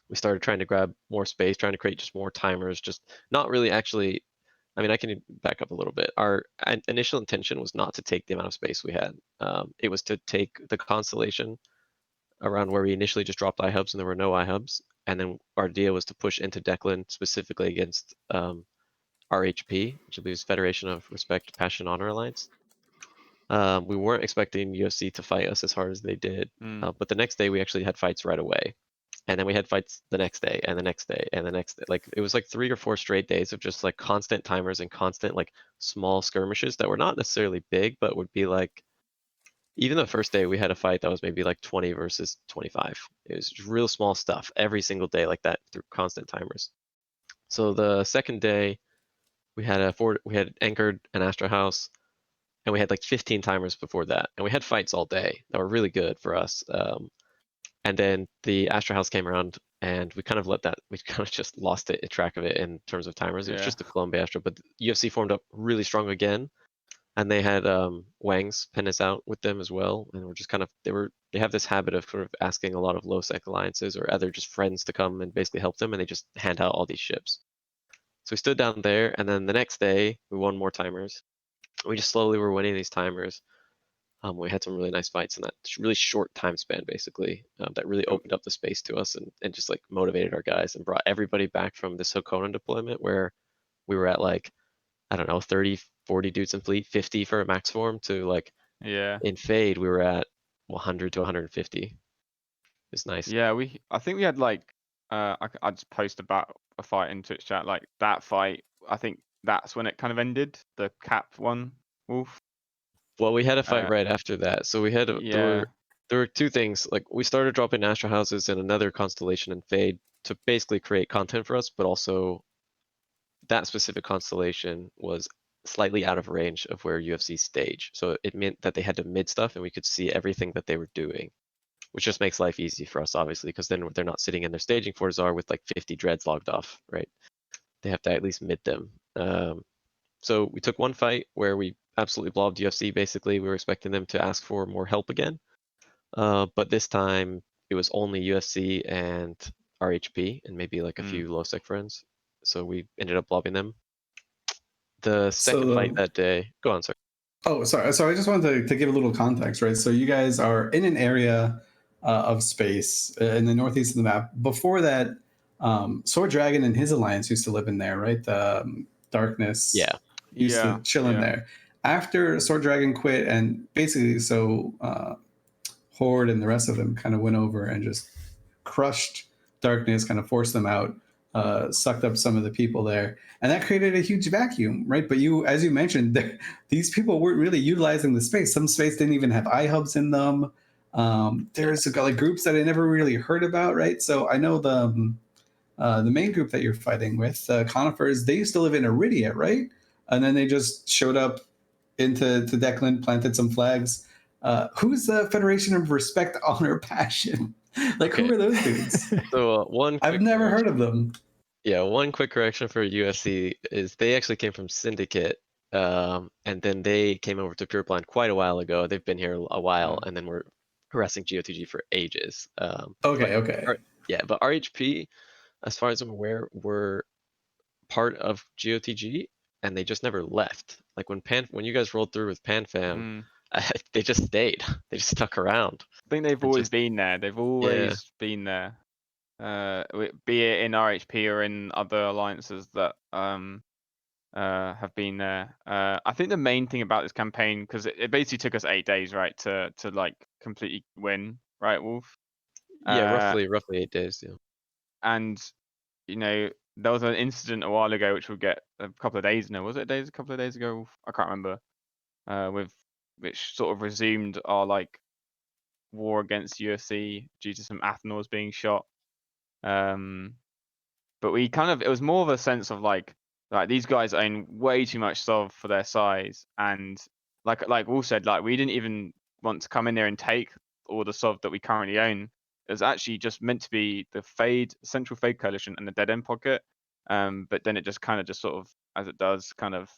We started trying to grab more space, trying to create just more timers, just not really actually. I mean, I can back up a little bit. Our initial intention was not to take the amount of space we had. It was to take the constellation around where we initially just dropped iHubs and there were no iHubs. And then our idea was to push into Declan specifically against RHP, which I believe is Federation of Respect, Passion, Honor Alliance. We weren't expecting UFC to fight us as hard as they did. But the next day we actually had fights right away. And then we had fights the next day and the next day and the next day. Like it was like 3 or 4 straight days of just like constant timers and constant like small skirmishes that were not necessarily big, but would be like, even the first day we had a fight that was maybe like 20 versus 25. It was just real small stuff every single day like that through constant timers. So the second day we had anchored an Astra House and we had like 15 timers before that. And we had fights all day that were really good for us. And then the Astra House came around and we kind of just lost track of it in terms of timers. It was just a Colombia Astra, but UFC formed up really strong again. And they had Wangs pen us out with them as well, and we're just kind of they have this habit of sort of asking a lot of low sec alliances or other just friends to come and basically help them, and they just hand out all these ships. So we stood down there, and then the next day we won more timers. We just slowly were winning these timers. We had some really nice fights in that really short time span, basically, that really opened up the space to us and just like motivated our guys and brought everybody back from this Hakonan deployment where we were at like, I don't know, 30, 40 dudes in fleet, 50 for a max form to like in Fade, we were at 100 to 150. It's nice. Yeah, I think we had like, I just post about a fight in Twitch chat, like that fight, I think that's when it kind of ended, the cap one, Wolf. Well, we had a fight right after that. So we had, there were 2 things. Like we started dropping Astra Houses in another constellation in Fade to basically create content for us, but also that specific constellation was slightly out of range of where UFC stage. So it meant that they had to mid stuff and we could see everything that they were doing, which just makes life easy for us, obviously, because then they're not sitting in their staging for Czar with like 50 dreads logged off, right? They have to at least mid them. So we took one fight where we absolutely blobbed UFC, basically. We were expecting them to ask for more help again. But this time it was only UFC and RHP and maybe like a few low sec friends. So we ended up blobbing them. The second fight that day, go on, sir. Oh, sorry. So I just wanted to give a little context, right? So you guys are in an area of space in the northeast of the map. Before that, Sword Dragon and his alliance used to live in there, right? The Darkness used to chill in there. After Sword Dragon quit, and basically, so Horde and the rest of them kind of went over and just crushed Darkness, kind of forced them out. Sucked up some of the people there, and that created a huge vacuum, right? But as you mentioned, these people weren't really utilizing the space. Some space didn't even have iHubs in them. There's like groups that I never really heard about, right? So I know the main group that you're fighting with, Conifers, they used to live in Iridia, right? And then they just showed up into Declan, planted some flags. Who's the Federation of Respect, Honor, Passion? Like, who are those dudes? So I've never heard of them. Yeah, one quick correction for UFC is they actually came from Syndicate, and then they came over to Pureblind quite a while ago. They've been here a while, and then we're harassing GOTG for ages. Okay. Yeah, but RHP, as far as I'm aware, were part of GOTG, and they just never left. Like when you guys rolled through with PanFam, they just stayed. They just stuck around. I think they've always been there. They've always been there. Be it in RHP or in other alliances that have been there. I think the main thing about this campaign, because it basically took us 8 days, right, to like completely win, right, Wolf? Yeah, roughly 8 days. Yeah. And you know, there was an incident a while ago, which we'll get a couple of days. No, was it a couple of days ago? Wolf? I can't remember. Which sort of resumed our like war against UFC due to some Athenors being shot. But we it was more of a sense of like these guys own way too much SOV for their size, and like Wolf said, like we didn't even want to come in there and take all the SOV that we currently own. it was actually just meant to be the Central Fade Coalition and the Dead End Pocket. But then it just kind of just sort of, as it does, kind of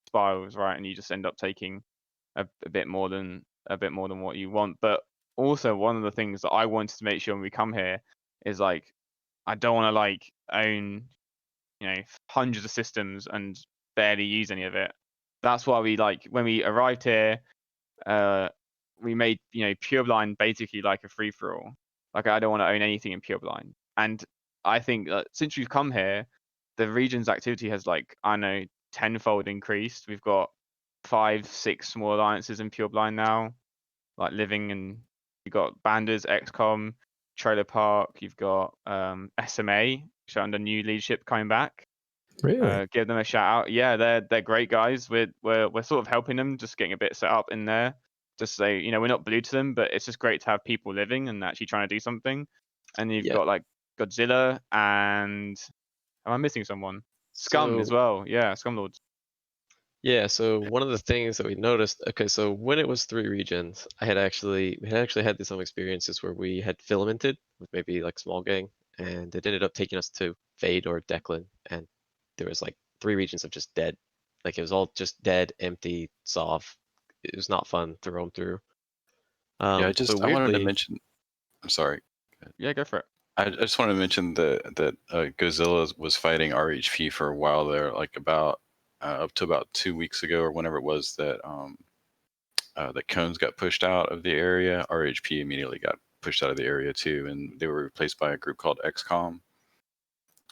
spirals, right? And you just end up taking a bit more than what you want. But also one of the things that I wanted to make sure when we come here is like, I don't want to like own, hundreds of systems and barely use any of it. That's why we like, when we arrived here, we made, Pureblind basically like a free for all. Like, I don't want to own anything in Pureblind. And I think that since we've come here, the region's activity has like, I don't know, tenfold increased. We've got 5-6 small alliances in Pureblind now, like living, and you've got Banders, XCOM, Trailer Park, you've got SMA, which are under new leadership coming back. Really? Give them a shout out. Yeah, they're great guys. We're sort of helping them, just getting a bit set up in there. Just so we're not blue to them, but it's just great to have people living and actually trying to do something. And you've got like Godzilla, and am I missing someone? Scum as well. Yeah, Scumlords. Yeah, so one of the things that we noticed, okay, so when it was 3 regions, we had actually had some experiences where we had filamented with maybe like small gang, and it ended up taking us to Fade or Declan, and there was like 3 regions of just dead. Like it was all just dead, empty, soft. It was not fun to roam through. Yeah, I but wanted to weirdly, mention. I'm sorry. Yeah, go for it. I just wanted to mention that Godzilla was fighting RHP for a while there, like about up to about 2 weeks ago or whenever it was that that Cones got pushed out of the area. RHP immediately got pushed out of the area too, and they were replaced by a group called XCOM.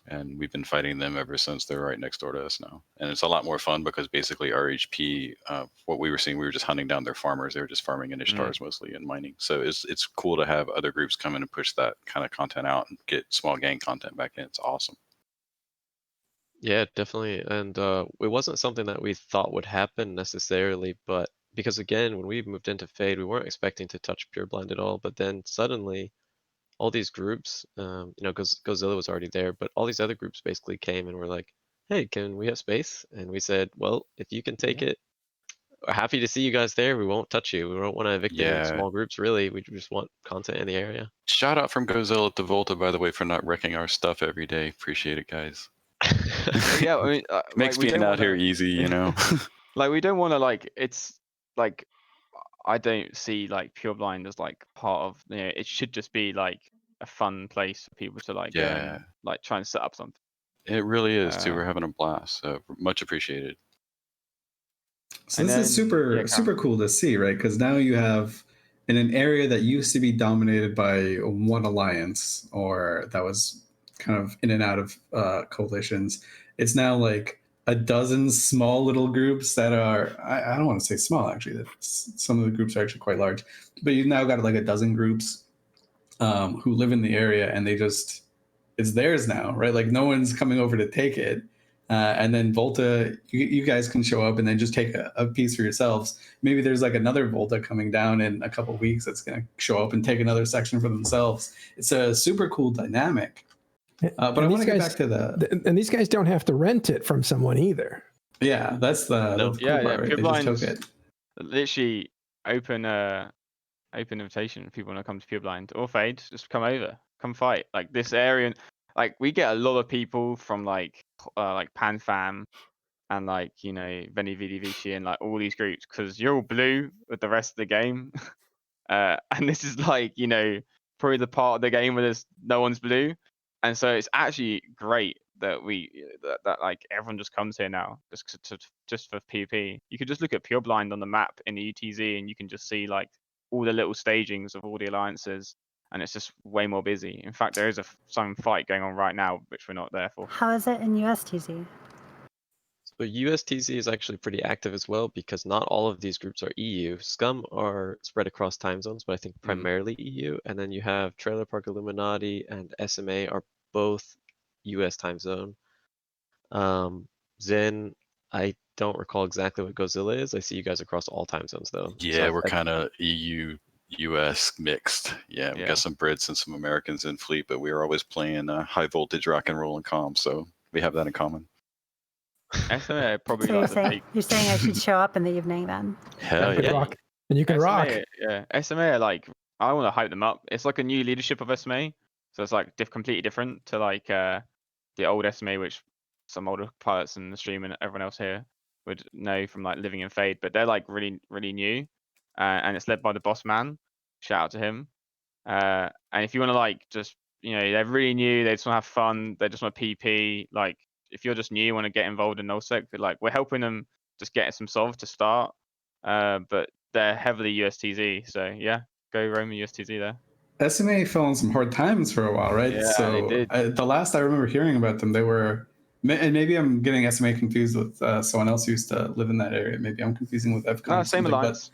And we've been fighting them ever since. They're right next door to us now. And it's a lot more fun because basically RHP, what we were seeing, we were just hunting down their farmers. They were just farming in Ishtars mostly and mining. So it's cool to have other groups come in and push that kind of content out and get small gang content back in. It's awesome. yeah, definitely. And it wasn't something that we thought would happen necessarily, but because again, when we moved into Fade, we weren't expecting to touch Pureblind at all. But then suddenly, all these groups, Godzilla was already there, but all these other groups basically came and were like, hey, can we have space? And we said, well, if you can take it, we're happy to see you guys there. We won't touch you. We don't want to evict any small groups, really. We just want content in the area. Shout out from Godzilla to Volta, by the way, for not wrecking our stuff every day. Appreciate it, guys. Yeah, I mean, makes being out here easy, Like, we don't want to, like, it's like, I don't see like Pureblind as like part of, it should just be like a fun place for people to like go and like try and set up something. It really is too. We're having a blast. So much appreciated. So this is super cool to see, right? Because now you have in an area that used to be dominated by one alliance, or that was kind of in and out of coalitions. It's now like a dozen small little groups that are, I don't want to say small, actually. Some of the groups are actually quite large. But you've now got like a dozen groups who live in the area, and it's theirs now, right? Like no one's coming over to take it. And then Volta, you guys can show up and then just take a piece for yourselves. Maybe there's like another Volta coming down in a couple of weeks that's going to show up and take another section for themselves. It's a super cool dynamic. But I want to get back to and these guys don't have to rent it from someone either. Yeah, that's the cool part, right? They just took it. Literally open invitation. If people want to come to Pureblind or Fade, just come over, come fight. Like this area, like we get a lot of people from like PanFam and like Veni Vidi Vici and like all these groups, because you're all blue with the rest of the game, and this is like probably the part of the game where there's no one's blue. And so it's actually great that that like everyone just comes here now just for PvP. You could just look at Pureblind on the map in the UTZ, and you can just see like all the little stagings of all the alliances, and it's just way more busy. In fact, there is some fight going on right now, which we're not there for. How is it in USTZ? So USTZ is actually pretty active as well, because not all of these groups are EU. Scum are spread across time zones, but I think primarily EU. And then you have Trailer Park Illuminati and SMA are both US time zone. Zen, I don't recall exactly what Godzilla is. I see you guys across all time zones though. Yeah, so we're kind of EU, US mixed. Yeah, we got some Brits and some Americans in fleet, but we are always playing high voltage rock and roll and comm, so we have that in common. SMA probably. So you're saying I should show up in the evening then? Hell yeah. Rock. And you can rock. Yeah, SMA are like I want to hype them up. It's like a new leadership of SMA, so it's like completely different to like the old SMA, which some older pilots in the stream and everyone else here would know from like living in Fade. But they're like really new, and it's led by the boss man. Shout out to him. And if you want to like just they're really new, they just want to have fun, they just want PP. Like if you're just new, want to get involved in nullsec, but like we're helping them just get some solve to start. But they're heavily USTZ, so yeah, go Roman USTZ there. SMA fell on some hard times for a while, right? Yeah, so they did. The last I remember hearing about them, they were, and maybe I'm getting SMA confused with someone else who used to live in that area. Maybe I'm confusing with FCON. No, same alliance.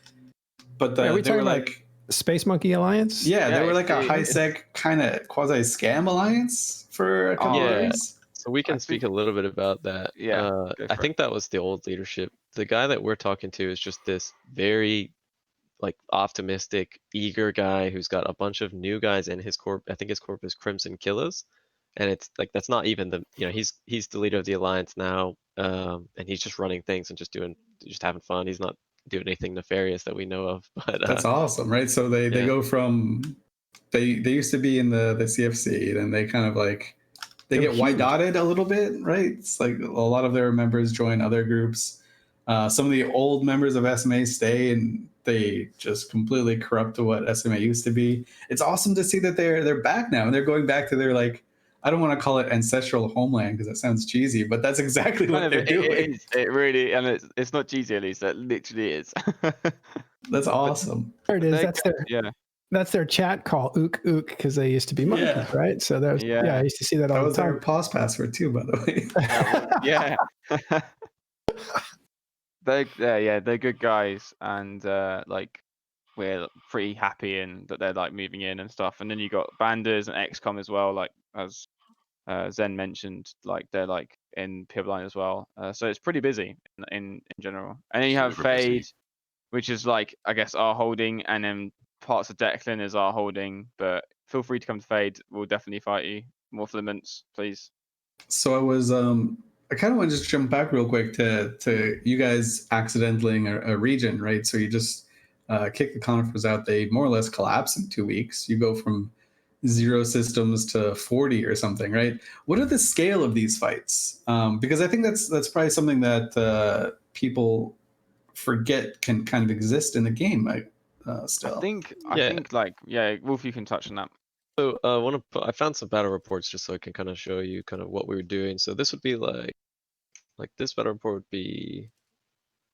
But Are we they were talking like Space Monkey Alliance? Yeah, they were like a it's- high sec kind of quasi scam alliance for a couple Yeah. years. So we can speak a little bit about that. Yeah, go I for think that was the old leadership. The guy that we're talking to is just this very like optimistic, eager guy who's got a bunch of new guys in his corp. I think his corp is Crimson Killers, and it's like that's not even the he's the leader of the alliance now, and he's just running things and just having fun. He's not doing anything nefarious that we know of. But That's awesome, right? So they go from they used to be in the CFC, and they kind of like they get white dotted a little bit, right? It's like a lot of their members join other groups. Some of the old members of SMA stay, and they just completely corrupt to what SMA used to be. It's awesome to see that they're back now, and they're going back to their like, I don't want to call it ancestral homeland because that sounds cheesy, but that's exactly what they're doing. It really, and it's not cheesy at least. It literally is. That's awesome. There it is. That's their chat call, ook ook, because they used to be monkeys, right? So there's I used to see that all That the was their time. pause password too, by the way. Yeah. They're good guys, and like we're pretty happy and that they're like moving in and stuff. And then you got Banders and XCOM as well, like as Zen mentioned, like they're like in Pibline as well. So it's pretty busy in general. And then you have Super busy. Fade, which is like I guess our holding, and then parts of Declan is our holding. But feel free to come to Fade. We'll definitely fight you. More filaments, please. So I kind of want to just jump back real quick to you guys accidentally a region, right? So you just kick the conifers out. They more or less collapse in 2 weeks. You go from 0 systems to 40 or something, right? What are the scale of these fights? Because I think that's probably something that people forget can kind of exist in the game still. I think like Wolf, you can touch on that. So I found some battle reports just so I can kind of show you kind of what we were doing. So this would be like this battle report would be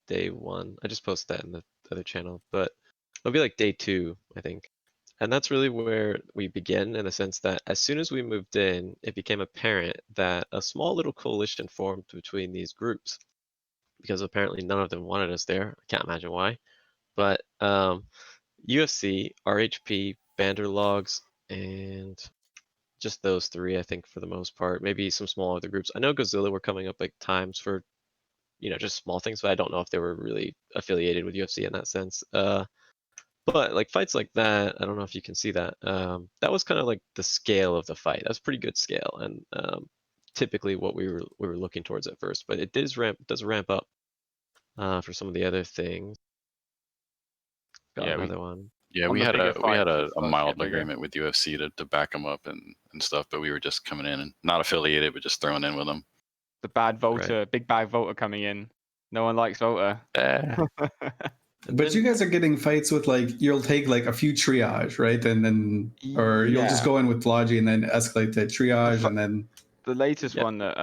day 1. I just posted that in the other channel, but it'll be like day 2, I think. And that's really where we begin, in the sense that as soon as we moved in, it became apparent that a small little coalition formed between these groups, because apparently none of them wanted us there. I can't imagine why. But UFC, RHP, Banderlogs, and just those 3, I think, for the most part. Maybe some small other groups. I know Godzilla were coming up like times for, just small things, but I don't know if they were really affiliated with UFC in that sense. But like fights like that, I don't know if you can see that. That was kind of like the scale of the fight. That was pretty good scale, and typically what we were looking towards at first. But it does ramp up for some of the other things. Got another one. Yeah, we had a mild agreement with UFC to back them up and stuff, but we were just coming in and not affiliated, but just throwing in with them. The bad Volta, big bad Volta coming in. No one likes Volta. But you guys are getting fights with like, you'll take like a few triage, right? And then, or you'll just go in with Logi and then escalate to triage, and then the latest one that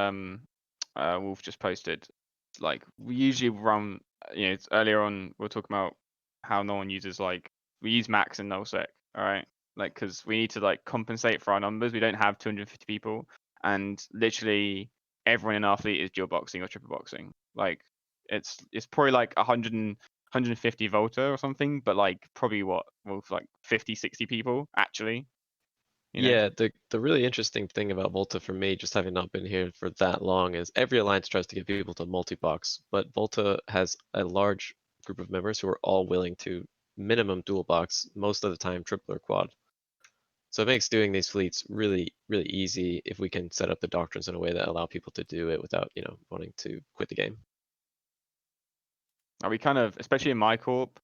Wolf just posted, like we usually run, it's earlier on we'll talk about how no one uses, like we use max and nullsec, all right? Like because we need to like compensate for our numbers. We don't have 250 people, and literally everyone in our fleet is dual boxing or triple boxing. Like it's probably like 150 Volta or something, but like probably with like 50, 60 people actually. Yeah, the really interesting thing about Volta for me, just having not been here for that long, is every alliance tries to get people to multi-box, but Volta has a large group of members who are all willing to minimum dual box, most of the time triple or quad. So it makes doing these fleets really, really easy if we can set up the doctrines in a way that allow people to do it without, wanting to quit the game. We kind of, especially in my corp,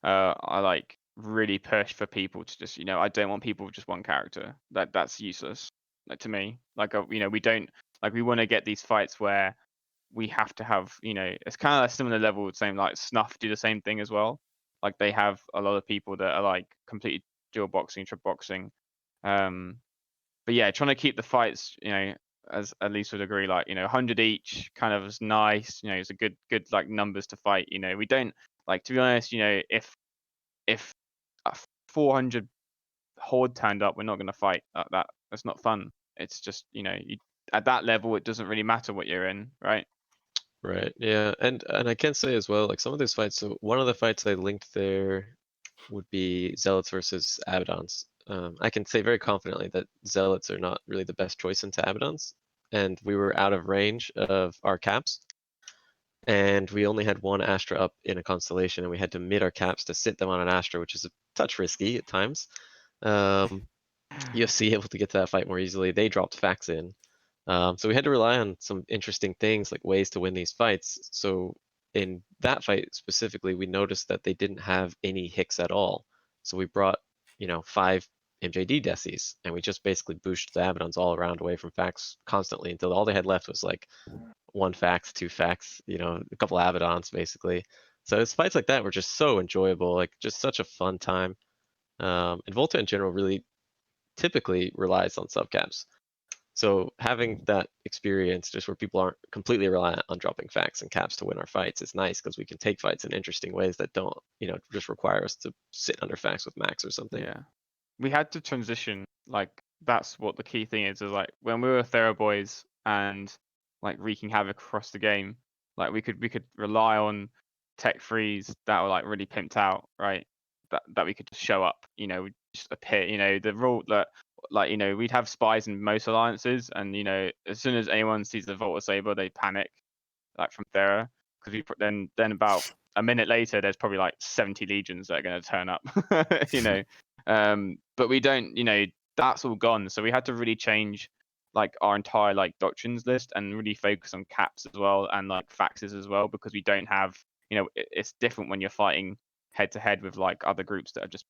I like really push for people to just, I don't want people with just one character. That's useless. Like, to me, like, we don't, like, we want to get these fights where we have to have, it's kind of a similar level, same like Snuff do the same thing as well. Like, they have a lot of people that are like completely dual boxing, trip boxing. But yeah, trying to keep the fights, as at least would agree, like, 100 each kind of is nice. It's a good like numbers to fight. We don't, like, to be honest, if 400 horde turned up, we're not going to fight that. That's not fun. It's just, at that level, it doesn't really matter what you're in, right? Right. Yeah. And I can say as well, like, some of those fights. So one of the fights I linked there would be Zealots versus Avadons. I can say very confidently that Zealots are not really the best choice into Avadons, and we were out of range of our caps, and we only had one Astra up in a constellation, and we had to mid our caps to sit them on an Astra, which is a touch risky at times. UFC able to get to that fight more easily. They dropped Fax in. So we had to rely on some interesting things, like ways to win these fights. So in that fight specifically, we noticed that they didn't have any hicks at all. So we brought, 5 MJD Decies, and we just basically boosted the Avadons all around away from Fax constantly until all they had left was like 1 Fax, 2 Fax, a couple Avadons basically. So it's fights like that were just so enjoyable, like just such a fun time. And Volta in general really typically relies on subcaps. So having that experience, just where people aren't completely reliant on dropping Fax and caps to win our fights, is nice because we can take fights in interesting ways that don't, just require us to sit under Fax with Max or something. Yeah, we had to transition. Like, that's what the key thing is like when we were Thera boys and like wreaking havoc across the game, like we could rely on tech frees that were like really pimped out, right? That we could just show up, just appear. The rule that, like, we'd have spies in most alliances, and as soon as anyone sees the Volta Saber, they panic, like, from Thera, because then about a minute later, there's probably like 70 legions that are going to turn up. But we don't, that's all gone. So we had to really change like our entire like doctrines list and really focus on caps as well, and like faxes as well, because we don't have, it's different when you're fighting head to head with like other groups that are just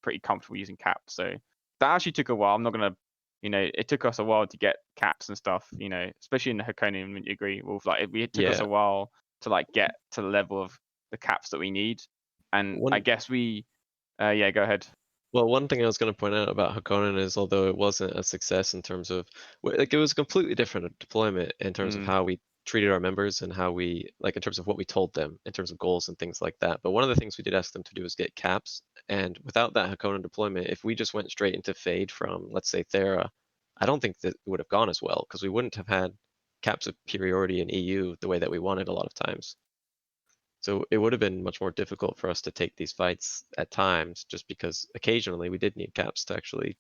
pretty comfortable using caps. So that actually took a while. I'm not gonna, it took us a while to get caps and stuff, especially in the Haconian. Would you agree, Wolf? Like, it took us a while to like get to the level of the caps that we need. And I guess we, yeah, go ahead. Well, one thing I was going to point out about Hakonin is, although it wasn't a success in terms of, like, it was a completely different deployment in terms of how we treated our members and how we, like, in terms of what we told them in terms of goals and things like that. But one of the things we did ask them to do was get caps. And without that Hakonin deployment, if we just went straight into Fade from, let's say, Thera, I don't think that it would have gone as well, because we wouldn't have had cap superiority in EU the way that we wanted a lot of times. So it would have been much more difficult for us to take these fights at times, just because occasionally we did need caps to actually,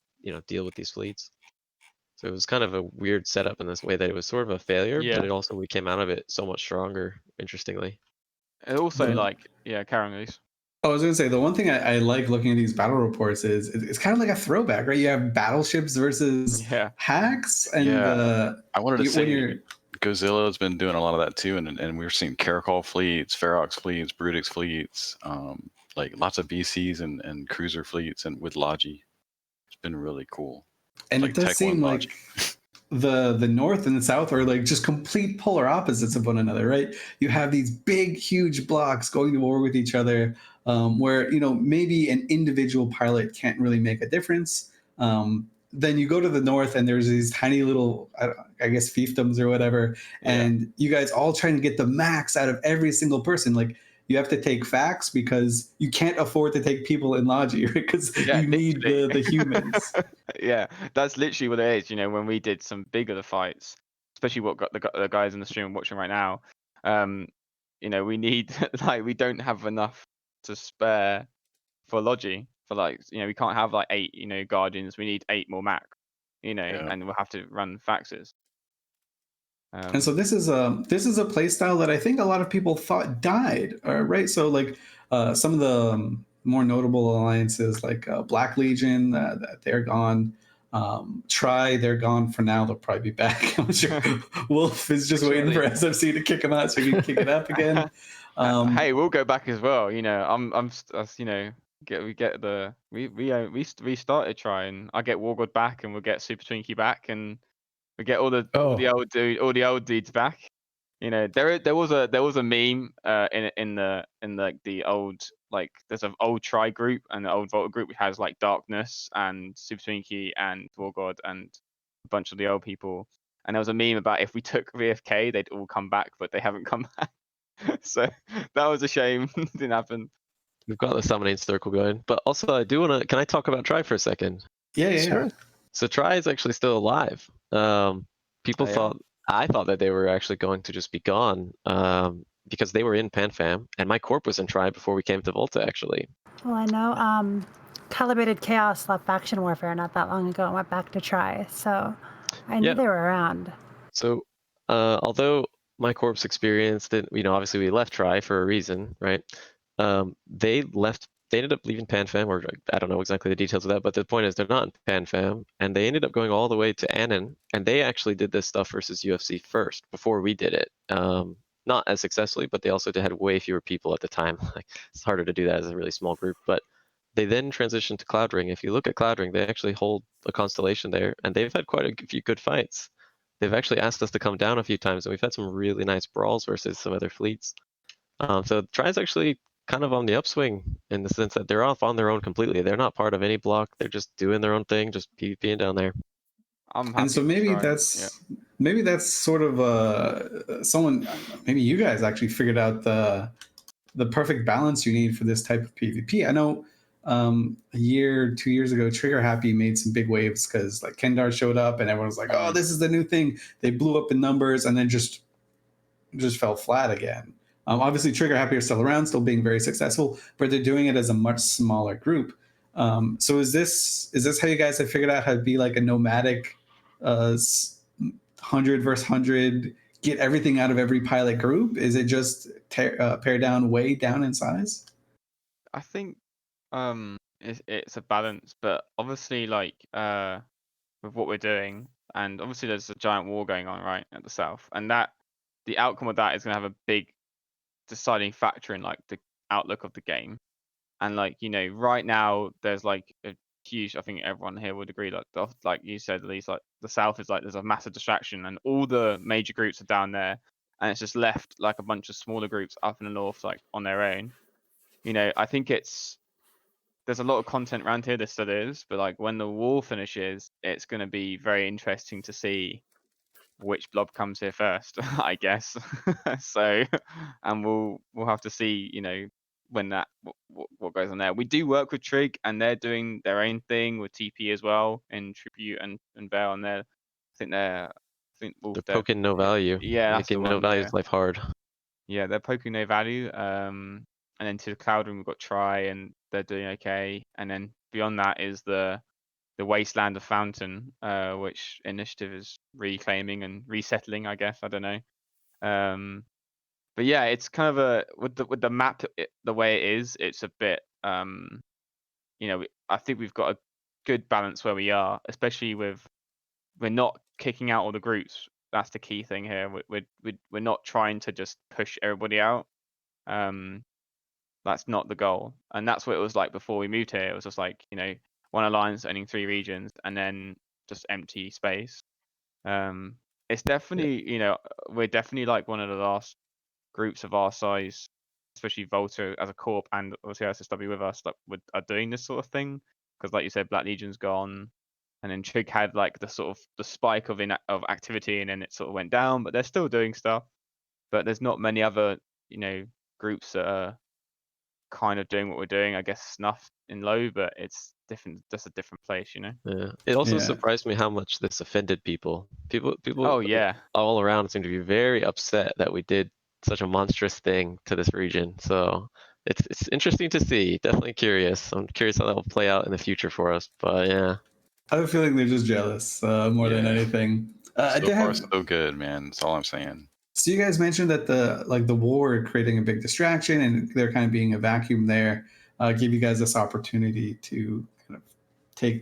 deal with these fleets. So it was kind of a weird setup in this way that it was sort of a failure, but it also, we came out of it so much stronger, interestingly. And also, Karen, please. I was going to say, the one thing I like looking at these battle reports is it's kind of like a throwback, right? You have battleships versus hacks, and I wanted to say, Godzilla's been doing a lot of that too, and we're seeing Caracol fleets, Ferox fleets, Brutix fleets, like lots of VCs and cruiser fleets, and with Logi. It's been really cool. And it does seem like the north and the south are like just complete polar opposites of one another, right? You have these big, huge blocks going to war with each other, where maybe an individual pilot can't really make a difference. Then you go to the north and there's these tiny little, I guess, fiefdoms or whatever, and you guys all trying to get the max out of every single person. Like, you have to take Fax because you can't afford to take people in Logi, right? Because you need the humans. Yeah, that's literally what it is. When we did some bigger fights, especially what got the guys in the stream watching right now, we need, like, we don't have enough to spare for Logi. For, like, we can't have like 8, Guardians. We need 8 more Mac, and we'll have to run faxes. And so this is a play style that I think a lot of people thought died, right? So, like, some of the more notable alliances, like Black Legion, they're gone. They're gone for now. They'll probably be back. I'm sure Wolf is just waiting for SFC to kick them out so he can kick it up again. Hey, we'll go back as well. We started trying. I get War God back, and we'll get Super Twinkie back, and we get all the old dudes back. You know, there was a meme in the old, like, there's an old Tri group and the old Volta group which has like Darkness and Super Twinkie and War God and a bunch of the old people. And there was a meme about if we took VFK, they'd all come back, but they haven't come back. So that was a shame. Didn't happen. We've got the summoning circle going, but also I do want to. Can I talk about Tri for a second? Yeah. Sure. So Tri is actually still alive. People Oh, yeah? thought I thought that they were actually going to just be gone because they were in PanFam, and my corp was in Tri before we came to Volta. Actually, Well, I know Calibrated Chaos left Faction Warfare not that long ago and went back to Tri, so I knew Yeah. they were around. So although my corp's experienced it, obviously we left Tri for a reason, right? They ended up leaving PanFam, or I don't know exactly the details of that, but the point is they're not in PanFam, and they ended up going all the way to Anon, and they actually did this stuff versus UFC first, before we did it. Not as successfully, but they also had way fewer people at the time. Like, it's harder to do that as a really small group, but they then transitioned to Cloud Ring. If you look at Cloud Ring, they actually hold a constellation there, and they've had quite a few good fights. They've actually asked us to come down a few times, and we've had some really nice brawls versus some other fleets. So Tri's actually kind of on the upswing in the sense that they're off on their own completely. They're not part of any block. They're just doing their own thing, just PvPing down there. I'm happy. And so maybe to try. that's sort of someone, maybe you guys actually figured out the perfect balance you need for this type of PvP. I know a year, 2 years ago, Trigger Happy made some big waves because like Kendar showed up and everyone was like, "Oh, this is the new thing." They blew up in numbers and then just fell flat again. Obviously, Trigger Happy are still around, still being very successful, but they're doing it as a much smaller group. So is this how you guys have figured out how to be like a nomadic 100 versus 100, get everything out of every pilot group? Is it just pare down way down in size? I think it's a balance, but obviously, like, with what we're doing, and obviously there's a giant war going on right at the south, and that the outcome of that is going to have a big deciding factor in like the outlook of the game. And like, right now there's like a huge, I think everyone here would agree, like you said, at least, like the south is like there's a massive distraction and all the major groups are down there, and it's just left like a bunch of smaller groups up in the north, like on their own. I think there's a lot of content around here, this still is, but like when the war finishes, it's going to be very interesting to see which blob comes here first, I guess. So, and we'll have to see, when that what goes on there. We do work with Trig, and they're doing their own thing with TP as well in Tribute and Veil, and I think they're poking no value. Yeah, that's making the one, no value's life hard. Yeah, they're poking no value. And then to the Cloud Room, we've got Try, and they're doing okay. And then beyond that is the Wasteland of Fountain, which Initiative is reclaiming and resettling, I guess. I don't know. But yeah, it's kind of with the map the way it is, it's a bit I think we've got a good balance where we are, especially with we're not kicking out all the groups. That's the key thing here. We're not trying to just push everybody out. That's not the goal, and that's what it was like before we moved here. It was just like one alliance owning 3 regions and then just empty space. It's definitely we're definitely like one of the last groups of our size, especially Volta as a corp and obviously SSW with us, that are doing this sort of thing, because like you said, Black Legion's gone, and then Trig had like the spike of activity, and then it sort of went down, but they're still doing stuff. But there's not many other groups that are kind of doing what we're doing. I guess Snuff in low, but it's different, just a different place, Yeah. It also surprised me how much this offended people. People Oh yeah. all around seem to be very upset that we did such a monstrous thing to this region. So it's interesting to see. Definitely curious. I'm curious how that will play out in the future for us. But yeah. I have a feeling they're just jealous more than anything. So far, so good, man. That's all I'm saying. So you guys mentioned that the war creating a big distraction, and there kind of being a vacuum there, gave you guys this opportunity to kind of take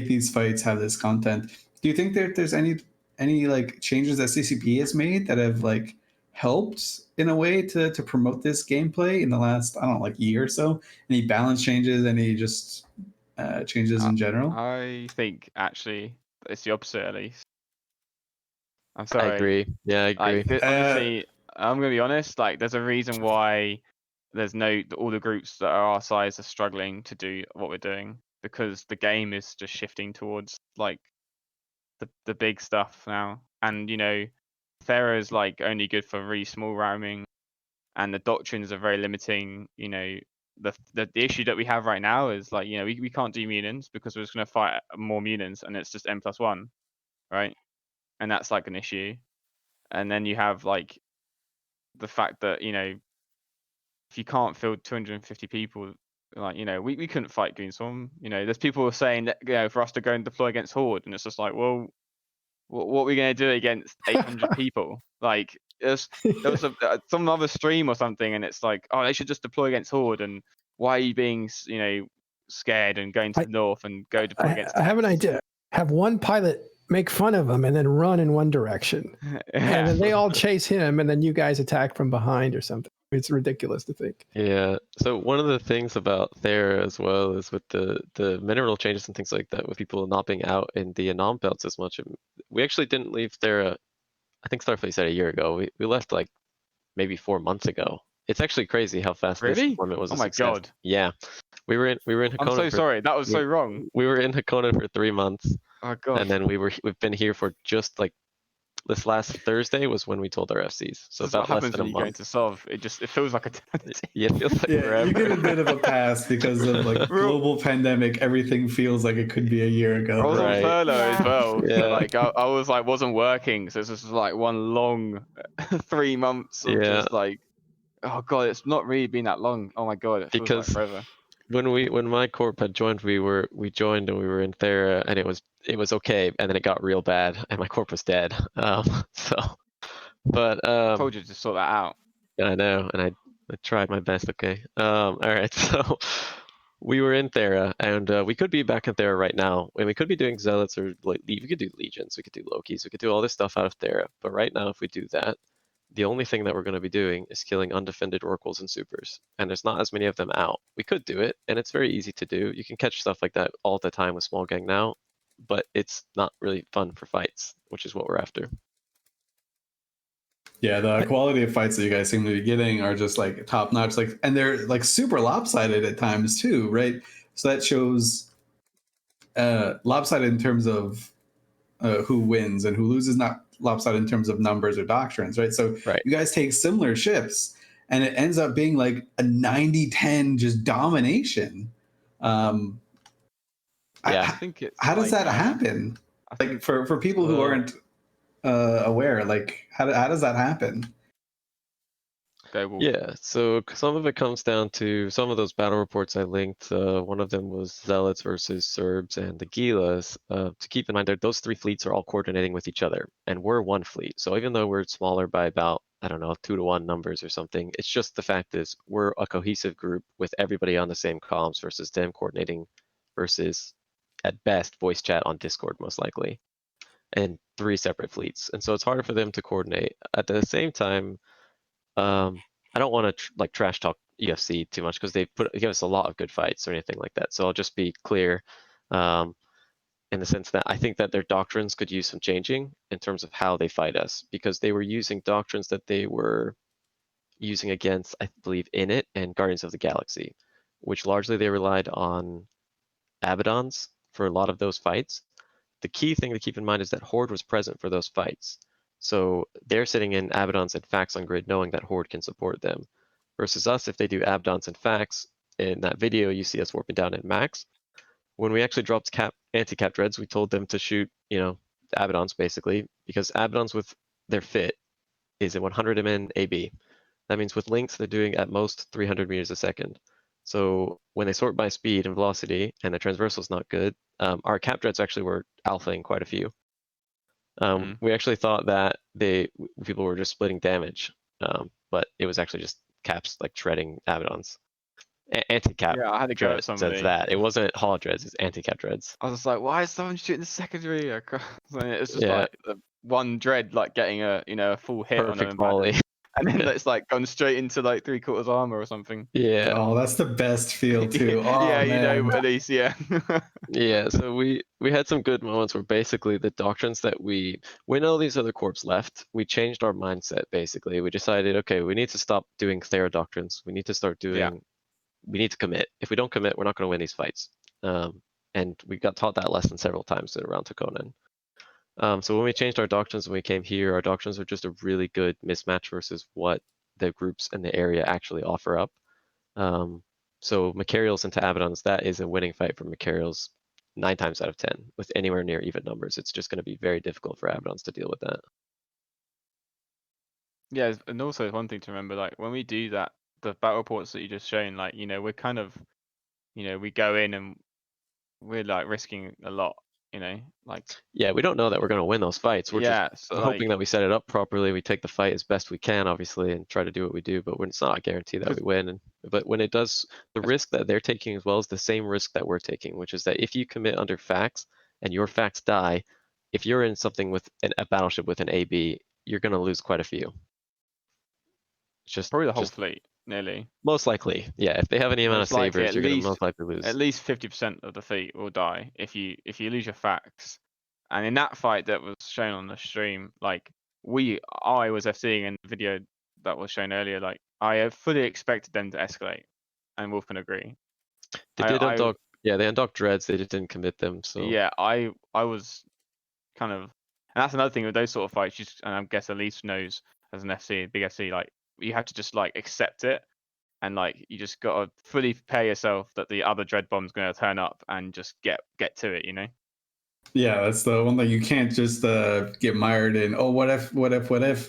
these fights, have this content. Do you think there's any like changes that CCP has made that have like helped in a way to promote this gameplay in the last, I don't know, like year or so? Any balance changes? Any just changes in general? I think actually it's the opposite at least. I'm I sorry. agree. Yeah, I agree. Like honestly, I'm gonna be honest. Like, there's a reason why there's all the groups that are our size are struggling to do what we're doing, because the game is just shifting towards like the big stuff now. And Thera is like only good for really small roaming, and the doctrines are very limiting. The issue that we have right now is like we can't do Munins because we're just gonna fight more Munins, and it's just N+1, right? And that's like an issue. And then you have like the fact that if you can't field 250 people, like we couldn't fight Goonswarm. There's people who are saying that for us to go and deploy against Horde, and it's just like, well, what are we going to do against 800 people? Like there was some other stream or something, and it's like, oh, they should just deploy against Horde, and why are you being scared and going to the north and go deploy against I have an tanks? idea. Have one pilot make fun of him and then run in one direction. And then they all chase him, and then you guys attack from behind or something. It's ridiculous to think. Yeah. So one of the things about Thera as well is with the mineral changes and things like that, with people not being out in the Anom belts as much. We actually didn't leave Thera. I think Starfleet said a year ago. We left like maybe 4 months ago. It's actually crazy how fast this Really? deployment was. Oh a my success. god. Yeah. We were in Hakona. I'm so sorry. That was so wrong. We were in Hakona for 3 months. Oh god. And then we've been here for just like this last Thursday was when we told our FCs. So That's what about less happens than a when you go month. into Sov. It feels like eternity. Yeah, it feels like Yeah, forever. you get a bit of a pass because of like global pandemic. Everything feels like it could be a year ago. I was on Right. furlough as well. Yeah. So, like I was like wasn't working, so this was like one long 3 months of Yeah. just like, oh god, it's not really been that long. Oh my god, it feels like Because forever. when my corp had joined, we joined and we were in Thera, and it was okay, and then it got real bad, and my corp was dead. But I told you to sort that out. I know, and I tried my best. Okay. All right. So we were in Thera, and we could be back in Thera right now, and we could be doing Zealots or like we could do Legions, we could do Lokis, we could do all this stuff out of Thera. But right now, if we do that, the only thing that we're going to be doing is killing undefended Oracles and Supers, and there's not as many of them out. We could do it, and it's very easy to do. You can catch stuff like that all the time with small gang now, but it's not really fun for fights, which is what we're after. Yeah, the quality of fights that you guys seem to be getting are just like top notch, like, and they're like super lopsided at times too, right? So that shows lopsided in terms of who wins and who loses, not lopsided in terms of numbers or doctrines, right? So Right. you guys take similar ships, and it ends up being like a 90-10 just domination. Yeah. I think it's How does like, that happen? I Like think for people who aren't aware, like how does that happen? global. Yeah, so some of it comes down to some of those battle reports I linked. One of them was Zealots versus Serbs and the Gilas. To keep in mind, those 3 fleets are all coordinating with each other, and we're one fleet. So even though we're smaller by about, I don't know, 2-to-1 numbers or something, it's just the fact is we're a cohesive group with everybody on the same comms versus them coordinating versus, at best, voice chat on Discord most likely, and 3 separate fleets. And so it's harder for them to coordinate. At the same time, I don't want to trash talk UFC too much because they give us a lot of good fights or anything like that. So I'll just be clear in the sense that I think that their doctrines could use some changing in terms of how they fight us, because they were using doctrines that they were using against, I believe, Init and Guardians of the Galaxy, which largely they relied on Avadons for a lot of those fights. The key thing to keep in mind is that Horde was present for those fights. So they're sitting in Avadons and Fax on grid knowing that Horde can support them. Versus us, if they do Avadons and Fax, in that video you see us warping down in Max. When we actually dropped anti-cap dreads, we told them to shoot, Avadons basically, because Avadons with their fit is a 100 MN AB. That means with links they're doing at most 300 meters a second. So when they sort by speed and velocity, and the transversal is not good, our cap dreads actually were alphaing quite a few. We actually thought that people were just splitting damage, but it was actually just caps like shredding Avadons. Anti-cap Yeah, I had to go at says somebody. that. It wasn't holo dreads, it's anti-cap dreads. I was like, why is someone shooting the secondary? It's just Yeah. like one dread like getting a full hit on Perfect them. volley. and then it's like gone straight into like 3/4 armor or something. Yeah, Oh, that's the best feel too. Oh yeah, man. you know, at least, yeah. yeah. So we had some good moments where basically the doctrines that when all these other corps left, we changed our mindset. Basically, we decided, okay, we need to stop doing Thera doctrines. We need to start doing. Yeah. We need to commit. If we don't commit, we're not going to win these fights. And we got taught that lesson several times around Tokonen. So when we changed our doctrines when we came here, our doctrines were just a really good mismatch versus what the groups in the area actually offer up. So Macarials into Avadons, that is a winning fight for Macarials 9 times out of 10 with anywhere near even numbers. It's just going to be very difficult for Avadons to deal with that. Yeah, and also one thing to remember, like when we do that, the battle reports that you just shown, like, you know, we're kind of, you know, we go in and we're like risking a lot, you know, like. Yeah, we don't know that we're going to win those fights. We're Yeah, just so hoping like, that we set it up properly. We take the fight as best we can, obviously, and try to do what we do, but it's not a guarantee that we win. But when it does, the risk that they're taking as well is the same risk that we're taking, which is that if you commit under facts and your facts die, if you're in something with a battleship with an AB, you're going to lose quite a few. It's just probably the whole fleet, nearly. most likely, yeah. If they have any amount of It's like sabers, at you're going to least most likely lose. at least 50% of the fleet will die if you lose your facts. And in that fight that was shown on the stream, like I was seeing in the video that was shown earlier, like I fully expected them to escalate, and Wolf can agree. They did undock, yeah, they undocked dreads. They just didn't commit them. So yeah, I was kind of, and that's another thing with those sort of fights. And I guess Elise knows as an FC, big FC, like you have to just like accept it, and like you just gotta fully prepare yourself that the other dread bomb's gonna turn up and just get to it, you know. Yeah, that's the one that you can't just get mired in. Oh, what if?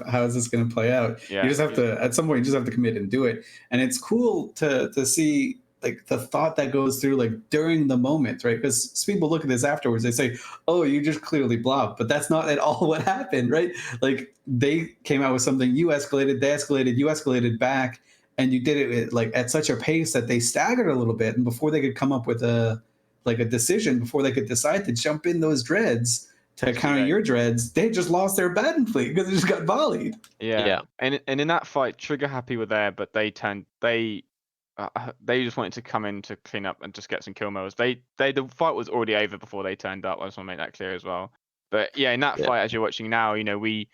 How is this going to play out? Yeah, You just have to, at some point, you just have to commit and do it. And it's cool to see like the thought that goes through like during the moment, right? Because people look at this afterwards, they say, "Oh, you just clearly blobbed," but that's not at all what happened, right? Like they came out with something, you escalated, they escalated, you escalated back, and you did it like at such a pace that they staggered a little bit, and before they could come up with a decision, before they could decide to jump in those dreads to counter your dreads, they just lost their batting fleet because they just got volleyed. Yeah. And in that fight, Trigger Happy were there, but they just wanted to come in to clean up and just get some kill mills. The fight was already over before they turned up. I just want to make that clear as well. But yeah, in that fight, as you're watching now, you know, we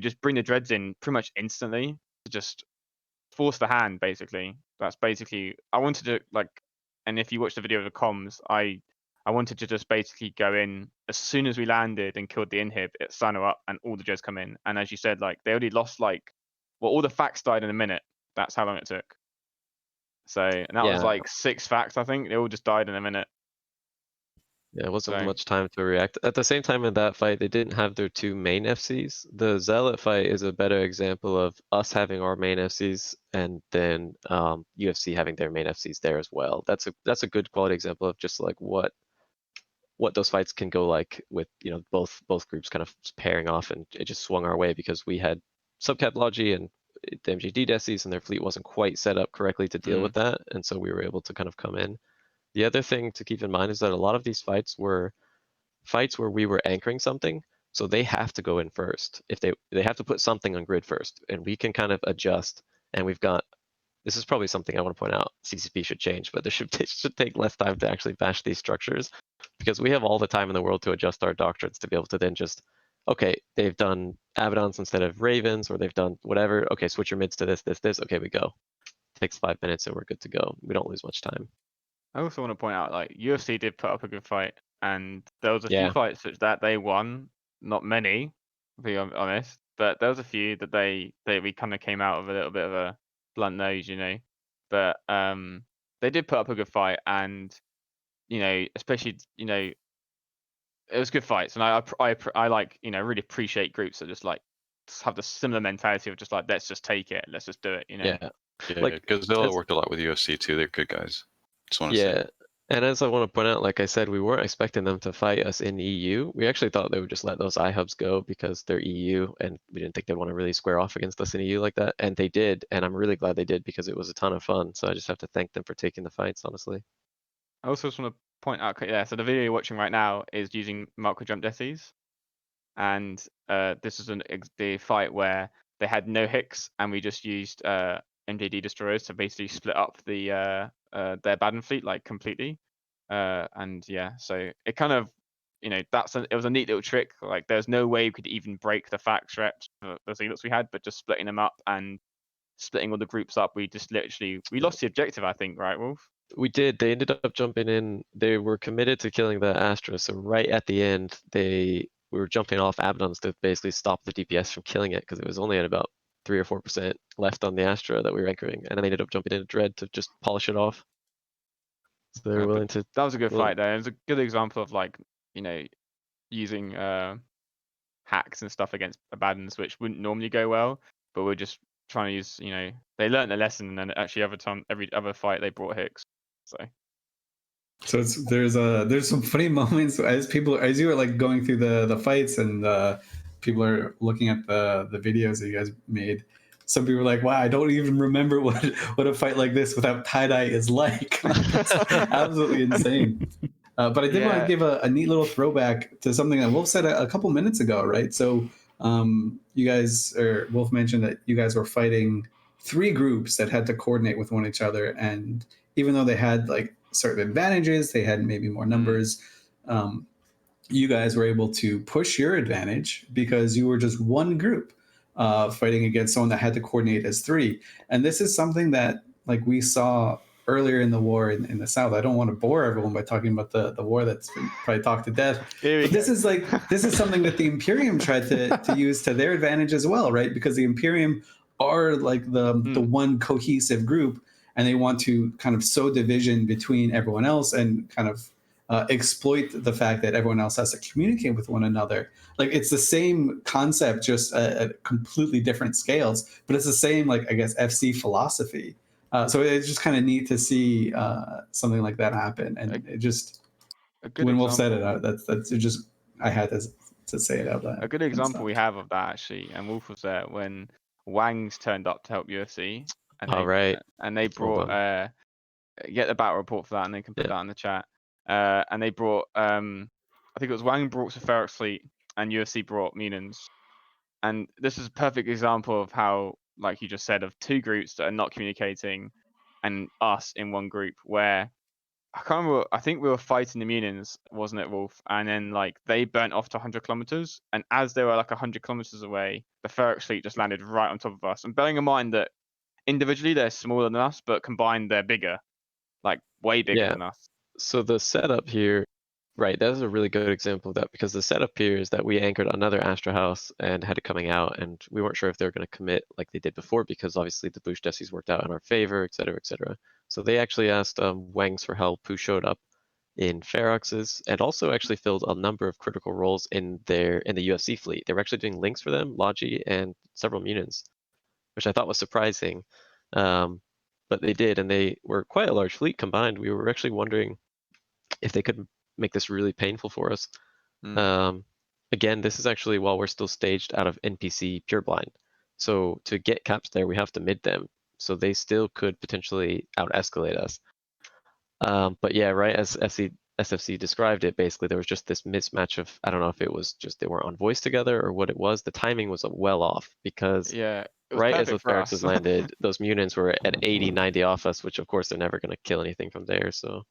just bring the dreads in pretty much instantly to just force the hand. Basically, that's basically I wanted to like. And if you watch the video of the comms, I wanted to just basically go in as soon as we landed and killed the inhib, it sign her up, and all the dreads come in. And as you said, like they already lost all the facts died in a minute. That's how long it took. So, and that was like 6 facts, I think. They all just died in a minute. Yeah, it wasn't much time to react. At the same time in that fight, they didn't have their 2 main FCs. The Zealot fight is a better example of us having our main FCs and then UFC having their main FCs there as well. That's a good quality example of just like what those fights can go like with, you know, both groups kind of pairing off, and it just swung our way because we had subcap logi and the MGD decies and their fleet wasn't quite set up correctly to deal with that, and so we were able to kind of come in. The other thing to keep in mind is that a lot of these fights were fights where we were anchoring something, so they have to go in first. If they have to put something on grid first, and we can kind of adjust. And we've got, this is probably something I want to point out, CCP should change, but there should take less time to actually bash these structures, because we have all the time in the world to adjust our doctrines to be able to then just, okay, they've done Avadons instead of Ravens, or they've done whatever. Okay, switch your mids to this. Okay, we go. It takes 5 minutes and we're good to go. We don't lose much time. I also want to point out, like, UFC did put up a good fight, and there was a few fights that they won. Not many, to be honest, but there was a few that we kind of came out of a little bit of a blunt nose, you know. But they did put up a good fight, and you know, especially, you know, it was good fights, and I like, you know, really appreciate groups that just like have the similar mentality of just like, let's just take it, let's just do it, you know. Yeah, like because Zilla worked a lot with UFC too. They're good guys. Just want to say. And as I want to point out, like I said, we weren't expecting them to fight us in EU. We actually thought they would just let those iHubs go because they're EU, and we didn't think they'd want to really square off against us in EU like that. And they did, and I'm really glad they did because it was a ton of fun. So I just have to thank them for taking the fights, honestly. I also just want to point out, so the video you're watching right now is using micro jump decies, and this is the fight where they had no Hicks, and we just used MJD destroyers to basically split up their Abaddon fleet like completely. And yeah, so it kind of, you know, it was a neat little trick. Like there's no way we could even break the fact threat for the Zealots we had, but just splitting them up and splitting all the groups up, we just literally lost the objective, I think, right, Wolf? We did. They ended up jumping in. They were committed to killing the Astra. So right at the end, we were jumping off Avadons to basically stop the DPS from killing it because it was only at about 3 or 4% left on the Astra that we were anchoring, and then they ended up jumping into Dread to just polish it off. So they were willing to. That was a good fight there. It was a good example of like, you know, using hacks and stuff against Avadons, which wouldn't normally go well, but we're just trying to use, you know, they learned a lesson, and then actually every other fight they brought Hicks. So there's some funny moments as you were like going through the fights, and people are looking at the videos that you guys made. Some people are like, wow, I don't even remember what a fight like this without tie-dye is like. It's absolutely insane. But I did want to give a neat little throwback to something that Wolf said a couple minutes ago, right? So you guys, or Wolf mentioned that you guys were fighting 3 groups that had to coordinate with one each other, and even though they had like certain advantages, they had maybe more numbers, you guys were able to push your advantage because you were just one group fighting against someone that had to coordinate as 3. And this is something that like we saw earlier in the war in the South. I don't want to bore everyone by talking about the war that's been probably talked to death. But this is something that the Imperium tried to use to their advantage as well, right? Because the Imperium are like the one cohesive group, and they want to kind of sow division between everyone else and kind of exploit the fact that everyone else has to communicate with one another. Like it's the same concept, just at completely different scales, but it's the same, like, I guess, FC philosophy. So it's just kind of neat to see something like that happen. And it just, when Wolf said it, that's just, I had to say it out loud. A good example we have of that, actually, and Wolf was there when Wang's turned up to help UFC. And and they brought get the battle report for that, and they can put that in the chat. And they brought I think it was Wang brought Seferox fleet, and UFC brought Munins. And this is a perfect example of how, like you just said, of 2 groups that are not communicating, and us in one group where I can't remember. I think we were fighting the Munins, wasn't it, Wolf? And then like they burnt off to 100 kilometers, and as they were like 100 kilometers away, the Ferox fleet just landed right on top of us. And bearing in mind that individually they're smaller than us, but combined they're bigger, like way bigger than us. So the setup here, right, that is a really good example of that, because the setup here is that we anchored another Astra house and had it coming out, and we weren't sure if they were going to commit like they did before, because obviously the Boosh Desi's worked out in our favor, et cetera, et cetera. So they actually asked Wangs for help, who showed up in Ferox's, and also actually filled a number of critical roles in the UFC fleet. They were actually doing links for them, Logi, and several Munins, which I thought was surprising. But they did, and they were quite a large fleet combined. We were actually wondering if they could make this really painful for us. Again, this is actually while we're still staged out of NPC Pureblind. So to get caps there, we have to mid them. So they still could potentially out-escalate us. But yeah, right, as SFC described it, basically there was just this mismatch of, I don't know if it was just they weren't on voice together or what it was. The timing was well off, because right as those barracks landed, those Munins were at 80, 90 off us, which of course they're never going to kill anything from there. So,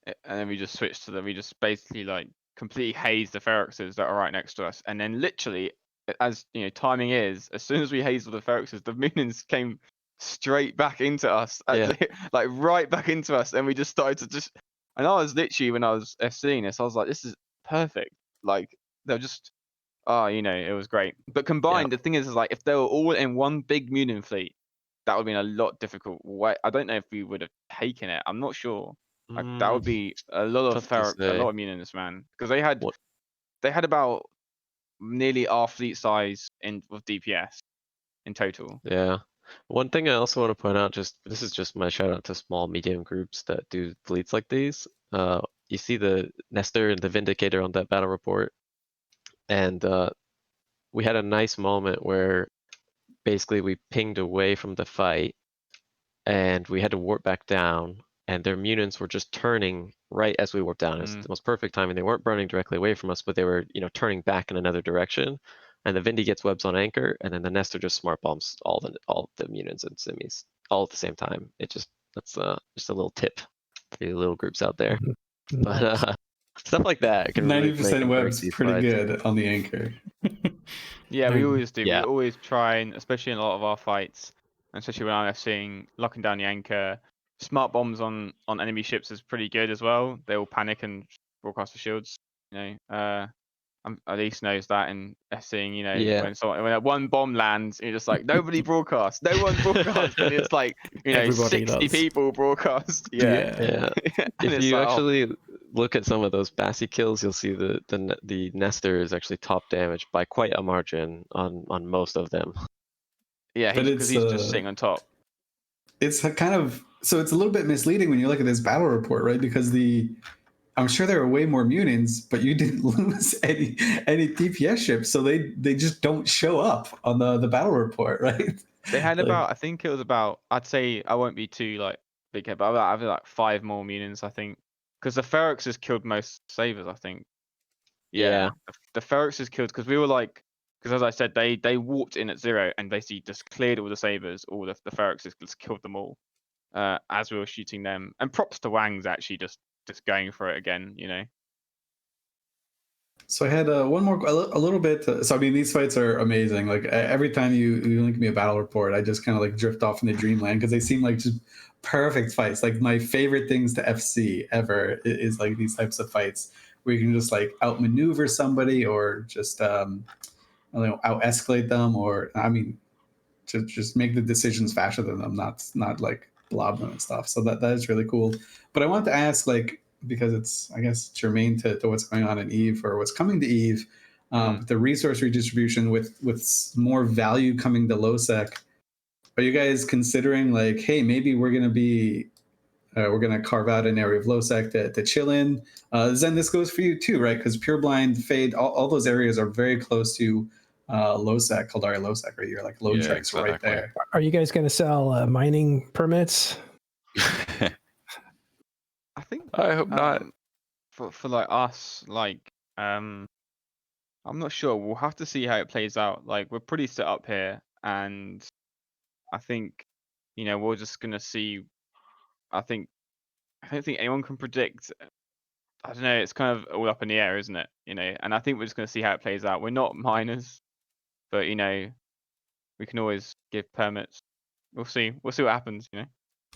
and then we just switched to them. We just basically like completely hazed the Feroxes that are right next to us, and then literally, as you know, timing is, as soon as we hazed the Feroxes, the Munins came straight back into us, like right back into us, and we just started to just. And I was literally, when I was FCing this, I was like, this is perfect. Like they're just. You know, it was great. But combined, the thing is like if they were all in one big Munin fleet, that would have been a lot difficult. I don't know if we would have taken it. I'm not sure. Like that would be a lot of Munins, man, because they had about nearly our fleet size with DPS in total. Yeah. One thing I also want to point out, this is just my shout out to small, medium groups that do fleets like these. You see the Nestor and the Vindicator on that battle report. And we had a nice moment where basically we pinged away from the fight and we had to warp back down, and their Munins were just turning right as we warped down. It was the most perfect timing. They weren't burning directly away from us, but they were, turning back in another direction, and the Vindy gets webs on anchor, and then the Nestor just smart bombs all the Munins and Simis all at the same time. That's just a little tip for you little groups out there. Mhm. But stuff like that can really 90% make or break web's these pretty fights. good on the anchor. Yeah, we always do. Yeah. We always try, and especially in a lot of our fights, and especially when I'm seeing locking down the anchor, smart bombs on enemy ships is pretty good as well. They all panic and broadcast the shields. You know, at least knows that in seeing, you know, Yeah. when that one bomb lands, you're just like, nobody broadcast, no one broadcast, and it's like, you know, Everybody 60 does. people broadcast. Yeah. Yeah. And If it's you like, oh, actually look at some of those Bassi kills, you'll see the Nestor is actually top damage by quite a margin on most of them. yeah, But because he's just sitting on top. It's kind of, so it's a little bit misleading when you look at this battle report, right? Because I'm sure there are way more Munins, but you didn't lose any DPS ships, so they just don't show up on the battle report, right? They had Like- about, I think it was about, I'd say, I won't be too like big head, but I have like 5 more Munins, I think, because the Ferox has killed most Sabers, I think. Yeah. The Ferox is killed because we were like, because as I said, they walked in at 0 and basically just cleared all the Sabers, all the Feroxes, just killed them all as we were shooting them. And props to Wang's actually just going for it again, you know. So I had one more, a little bit. So I mean, these fights are amazing. Like every time you link me a battle report, I just kind of like drift off into dreamland because they seem like just perfect fights. Like my favorite things to FC ever is like these types of fights where you can just like outmaneuver somebody or just I don't know, out escalate them, or I mean, just make the decisions faster than them, not like blob them and stuff. So that is really cool. But I want to ask, like, because it's, I guess, germane to what's going on in Eve or what's coming to Eve, the resource redistribution with more value coming to lowsec. Are you guys considering like, hey, maybe we're gonna carve out an area of lowsec to chill in? Zen, this goes for you too, right? Because Pureblind, Fade, all those areas are very close to lowsec, Caldari lowsec, right? You're like Lowtrex right exactly. there. Are you guys going to sell mining permits? I think I hope not. For like us, like I'm not sure. We'll have to see how it plays out. Like we're pretty set up here, and I think, you know, we're just gonna see. I don't think anyone can predict. I don't know. It's kind of all up in the air, isn't it? You know, and I think we're just gonna see how it plays out. We're not miners, but you know, we can always give permits. We'll see. We'll see what happens. You know.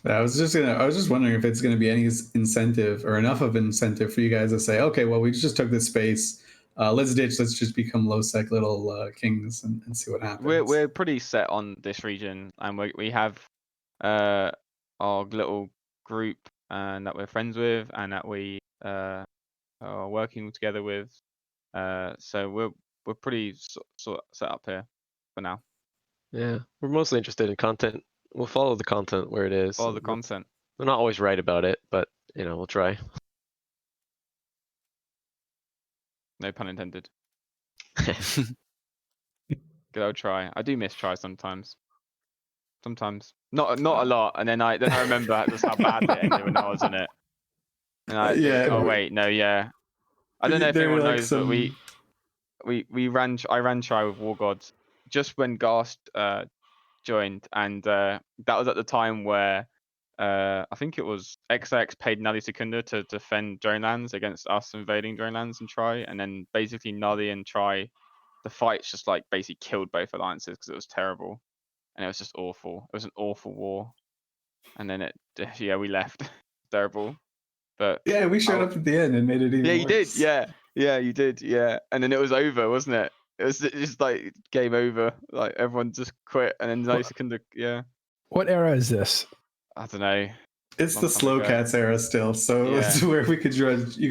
I was just wondering if it's going to be any incentive or enough of an incentive for you guys to say, okay, well, we just took this space. Let's ditch. Let's just become low sec little kings and see what happens. We're pretty set on this region, and we have our little group and that we're friends with, and that we are working together with. So we're pretty sort set up here for now. Yeah, we're mostly interested in content. We'll follow the content where it is. Follow the content. We're not always right about it, but you know, we'll try. No pun intended. Good old try. I do miss try sometimes. Sometimes, not a lot, and then I remember just how bad it ended when I was in it. And Yeah. Oh wait, no, yeah. I don't know if There were, anyone like, knows, but I ran try with War Gods just when Gast joined, and that was at the time where I think it was XX paid Nadi Secunda to defend Dronelands against us invading Dronelands and Try, and then basically Nadi and Try, the fights just like basically killed both alliances because it was terrible, and it was just awful. It was an awful war, and then we left. Terrible, but Yeah, we showed up at the end and made it even yeah, worse. you did. Yeah, you did. Yeah, and then it was over, wasn't it? It was just like game over. Like everyone just quit, and then Nadi Secunda. Yeah, What era is this? I don't know. It's Long the time slow ago. cats era still, so Yeah. it's where you could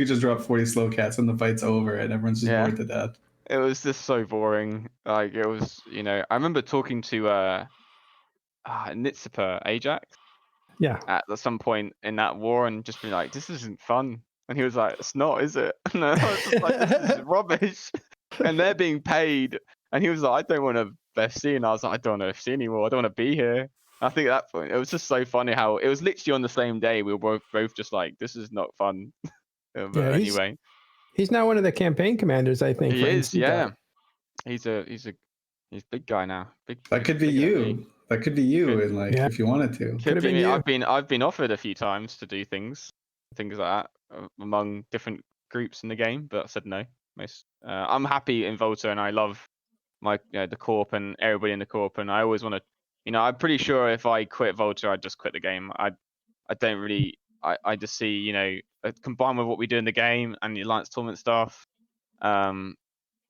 just drop 40 slow cats and the fight's over and everyone's just Yeah. bored to death. It was just so boring. Like it was, you know. I remember talking to Nitsuper Ajax Yeah. at some point in that war, and just being like, "This isn't fun." And he was like, "It's not, is it?" And I was just like, "This is rubbish." And they're being paid, and he was like, "I don't want to FC," and I was like, "I don't want to FC anymore. I don't want to be here." I think at that point, it was just so funny how it was literally on the same day. We were both just like, "This is not fun." But Yeah, anyway, He's now one of the campaign commanders, I think. he for is. NC Yeah, He's a big guy now. That could be bigger than me. you. That could be you, Could- and like Yeah. if you wanted to. Could Could've be been me. you. I've been offered a few times to do things like that among different groups in the game, but I said no. I'm happy in Volta, and I love my the corp and everybody in the corp, and I always want to. I'm pretty sure if I quit Volta, I'd just quit the game. I don't really. I just see combined with what we do in the game and the Alliance tournament stuff.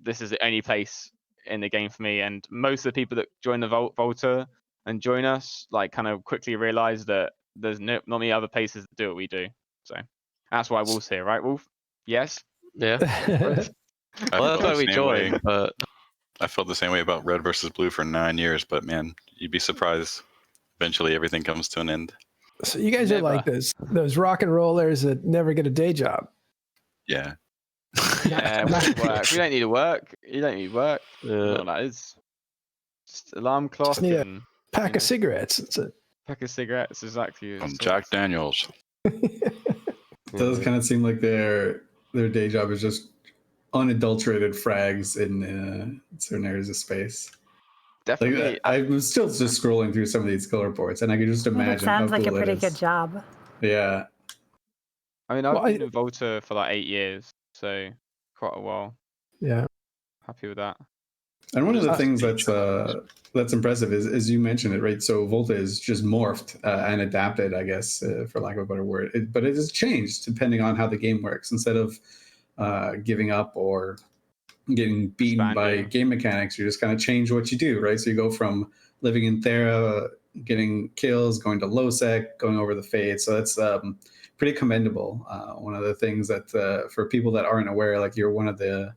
This is the only place in the game for me, and most of the people that join the Volta and join us like kind of quickly realize that there's not many other places that do what we do. So that's why Wolf's here, right, Wolf? Yes. Yeah. I Well, felt that's why the we same way. joined. But I felt the same way about red versus blue for 9 years, but man, you'd be surprised. Eventually, everything comes to an end. So you guys are like those rock and rollers that never get a day job. Yeah. Yeah, work. We don't need to work. You don't need work. uh, That is just alarm clock need a and Pack of cigarettes. It's a pack of cigarettes. Exactly. From Jack Daniels. It does kind of seem like their day job is just unadulterated frags in certain areas of space. Definitely. Like, I was still just scrolling through some of these skill reports, and I could just I think imagine. it sounds how like a cool it pretty is. good job. Yeah. I mean, I've Well, been in Volta for like 8 years, so quite a while. yeah. Happy with that. And one of the Just things day that's impressive is you mentioned it, right? So Volta is just morphed and adapted, I guess, for lack of a better word. But it has changed depending on how the game works. Instead of giving up or getting beaten by Expanding. game mechanics, you just kind of change what you do, right? So you go from living in Thera, getting kills, going to low sec, going over the fade. So that's pretty commendable. One of the things that for people that aren't aware, like you're one of the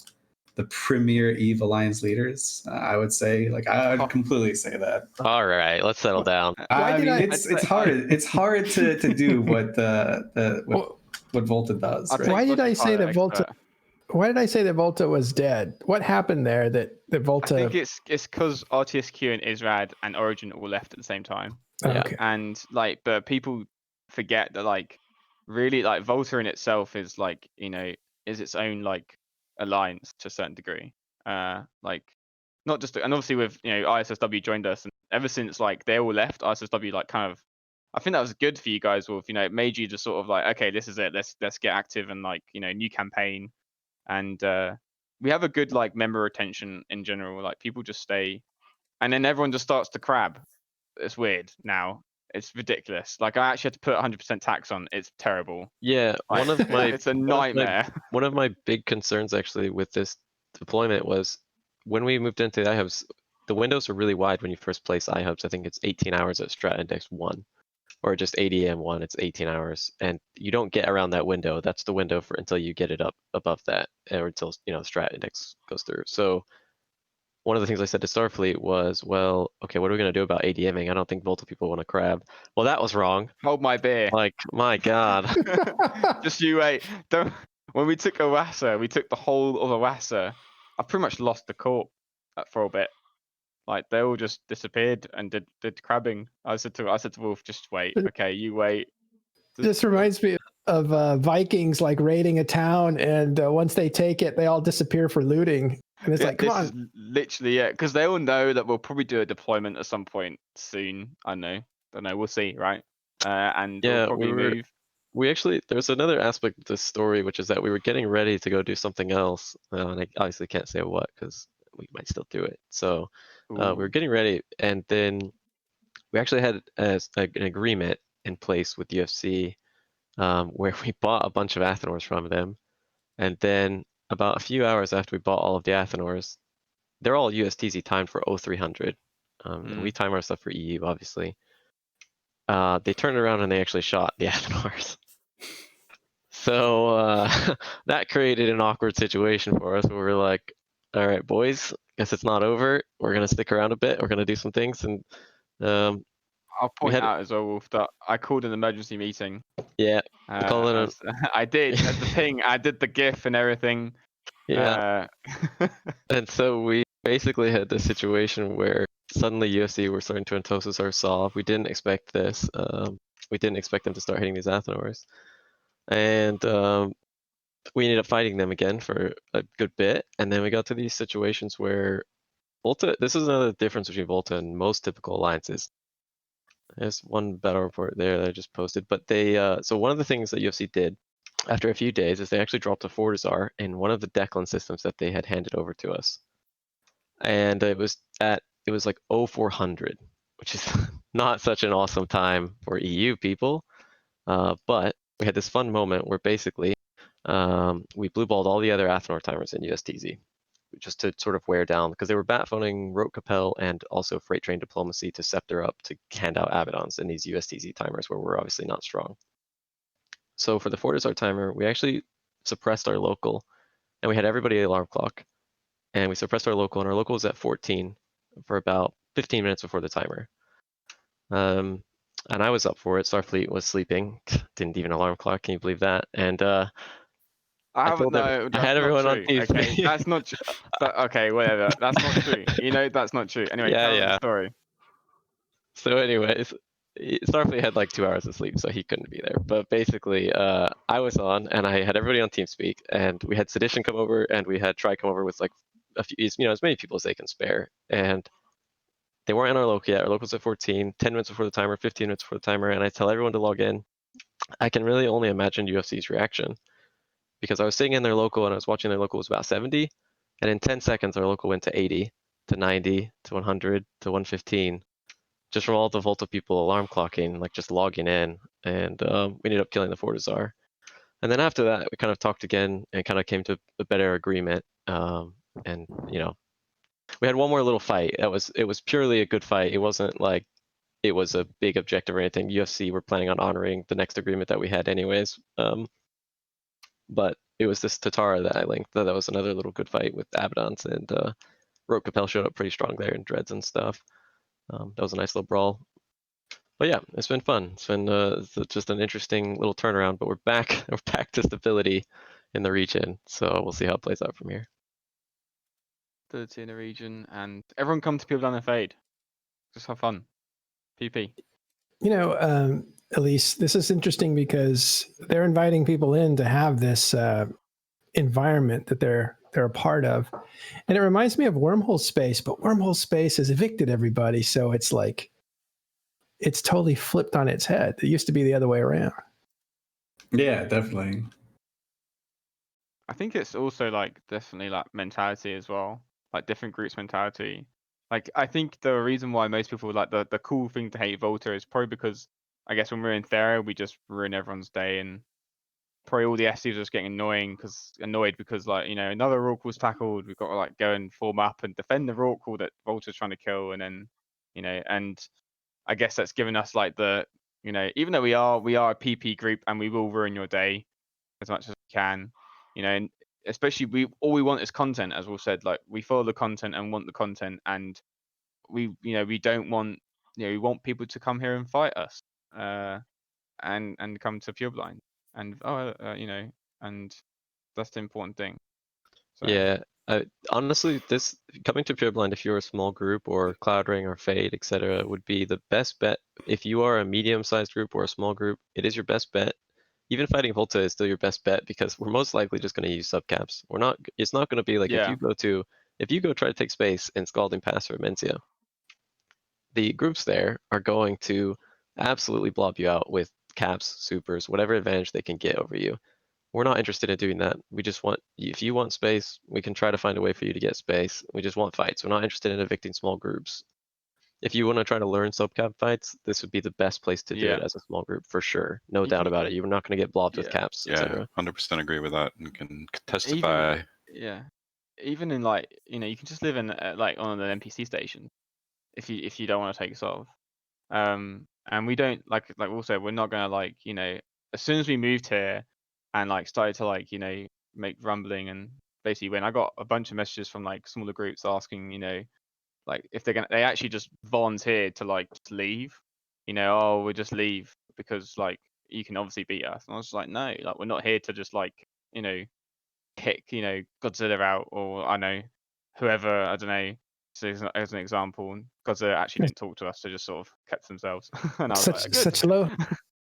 premier EVE Alliance leaders, I would say. Like I would completely say that. all right, let's settle down. I mean, did I- it's hard. It's hard to do what what Volta does. I'll Right? take Why did I say Volta that Volta? expert. Why did I say that Volta was dead? What happened there that I Volta? think it's because RTSQ and Israd and Origin all left at the same time. Yeah. Okay. And like, but people forget that like really like Volta in itself is like, is its own like alliance to a certain degree. Like not just, and obviously with, ISSW joined us, and ever since like they all left, ISSW like kind of, I think that was good for you guys, Wolf. It made you just sort of like, okay, this is it. Let's get active and like, new campaign. And we have a good like member retention in general. Like people just stay, and then everyone just starts to crab. It's weird now. It's ridiculous. Like I actually had to put 100% tax on. It's terrible. Yeah, Like, one of my it's a nightmare. one of my big concerns actually with this deployment was when we moved into the iHubs, the windows are really wide when you first place iHubs. I think it's 18 hours at Strat Index 1, or just ADM 1, it's 18 hours. And you don't get around that window. That's the window for until you get it up above that, or until Strat Index goes through. So one of the things I said to Starfleet was, well, okay, what are we going to do about ADMing? I don't think Volta people want to crab. Well, that was wrong. Hold my beer. Like, my God. Just you wait. Don't. When we took Owassa, we took the whole of Owassa. I pretty much lost the corp for a bit. Like they all just disappeared and did crabbing. I said to Wolf, just wait. Okay, you wait. This reminds me of Vikings like raiding a town, and once they take it, they all disappear for looting. And it's like, come this on. is literally it, because they all know that we'll probably do a deployment at some point soon. I don't know. We'll see, right? And Yeah, we'll probably move. We actually, there's another aspect of this story, which is that we were getting ready to go do something else. And I obviously can't say what, because we might still do it. So we were getting ready, and then we actually had an agreement in place with UFC where we bought a bunch of Athenors from them. And then about a few hours after we bought all of the Athenors, they're all USTZ timed for 0300. And we time our stuff for EU, obviously. They turned around and they actually shot the Athenors. So that created an awkward situation for us where we're like, all right, boys, guess it's not over. We're going to stick around a bit. We're going to do some things. And I'll point out as well, Wolf, that I called an emergency meeting. Yeah, I did. As the ping, I did the GIF and everything. Yeah. And so we basically had this situation where suddenly UFC were starting to entosis our Sov. We didn't expect this. We didn't expect them to start hitting these Athenors. And we ended up fighting them again for a good bit, and then we got to these situations where Volta. This is another difference between Volta and most typical alliances. There's one battle report there that I just posted, but they. So one of the things that UFC did after a few days is they actually dropped a Fortizar in one of the Declan systems that they had handed over to us, and it was like 0400, which is not such an awesome time for EU people, but we had this fun moment where basically we blue-balled all the other Athenor timers in USTZ just to sort of wear down, because they were bat-phoning Rote Capel and also Freight Train Diplomacy to Scepter up to hand out Avadons in these USTZ timers where we're obviously not strong. So for the Fortizar timer, we actually suppressed our local, and we had everybody alarm clock, and we suppressed our local, and our local was at 14 for about 15 minutes before the timer. And I was up for it. Starfleet was sleeping, didn't even alarm clock. Can you believe that? And I haven't. No, I that's had not everyone on true. Okay, TeamSpeak. that's not. Okay, whatever. That's not true. You know, that's not true. Anyway, Yeah, tell yeah. the story. So anyways, Starfleet had like 2 hours of sleep, so he couldn't be there. But basically, I was on, and I had everybody on TeamSpeak, and we had Sedition come over, and we had Tri come over with like a few, as many people as they can spare. And they weren't in our local yet. Our local's at 14, 10 minutes before the timer, 15 minutes before the timer, and I tell everyone to log in. I can really only imagine UFC's reaction, because I was sitting in their local and I was watching their local was about 70, and in 10 seconds our local went to 80, to 90, to 100, to 115, just from all the Volta people alarm clocking, like just logging in, and we ended up killing the Fortizar. And then after that, we kind of talked again and kind of came to a better agreement. And we had one more little fight. It was purely a good fight. It wasn't like it was a big objective or anything. UFC were planning on honoring the next agreement that we had anyways. But it was this Tatara that I linked. That was another little good fight with Avadons, and Rote Capel showed up pretty strong there in Dreads and stuff. That was a nice little brawl. But yeah, it's been fun. It's been just an interesting little turnaround. But we're back. We're back to stability in the region. So we'll see how it plays out from here. Stability in the region, and everyone come to People Down and Fade. Just have fun. PP. You know, Elise, this is interesting because they're inviting people in to have this environment that they're a part of. And it reminds me of Wormhole Space, but Wormhole Space has evicted everybody. So it's like, it's totally flipped on its head. It used to be the other way around. Yeah, definitely. I think it's also like definitely like mentality as well, like different groups mentality. Like I think the reason why most people like the cool thing to hate Volta is probably because I guess when we're in Thera we just ruin everyone's day, and probably all the SCs are just getting annoyed because like, you know, another Rorqual's tackled, we've got to like go and form up and defend the Rorqual that Volta's trying to kill, and then, you know, and I guess that's given us like the, you know, even though we are a PP group and we will ruin your day as much as we can, you know, and especially all we want is content, as we said, like we follow the content and want the content, and we, you know, we don't want, you know, we want people to come here and fight us, and come to Pureblind, and you know, and that's the important thing. So. Yeah, honestly, this coming to Pureblind, if you're a small group or Cloud Ring or Fade, etc., would be the best bet. If you are a medium-sized group or a small group, it is your best bet. Even fighting Volta is still your best bet because we're most likely just going to use subcaps. We're not. It's not going to be like Yeah. if you go try to take space in Scalding Pass or Mencia, the groups there are going to absolutely blob you out with caps, supers, whatever advantage they can get over you. We're not interested in doing that. We just want, if you want space, we can try to find a way for you to get space. We just want fights. We're not interested in evicting small groups. If you want to try to learn subcap fights, this would be the best place to do it as a small group for sure. No doubt about it. You're not going to get blobbed with caps, etc. 100% agree with that, and can testify. Even in like, you know, you can just live in like on an NPC station if you don't want to take Solve. And we don't like also we're not gonna like, you know, as soon as we moved here and like started to like, you know, make rumbling and basically when I got a bunch of messages from like smaller groups asking, you know, like if they actually just volunteered to like just leave, you know, oh we'll just leave because like you can obviously beat us. And I was just like, no, like we're not here to just like, you know, kick, you know, Godzilla out, or I know whoever, I don't know. So as an example, Godzilla actually didn't talk to us; they just sort of kept themselves. And I was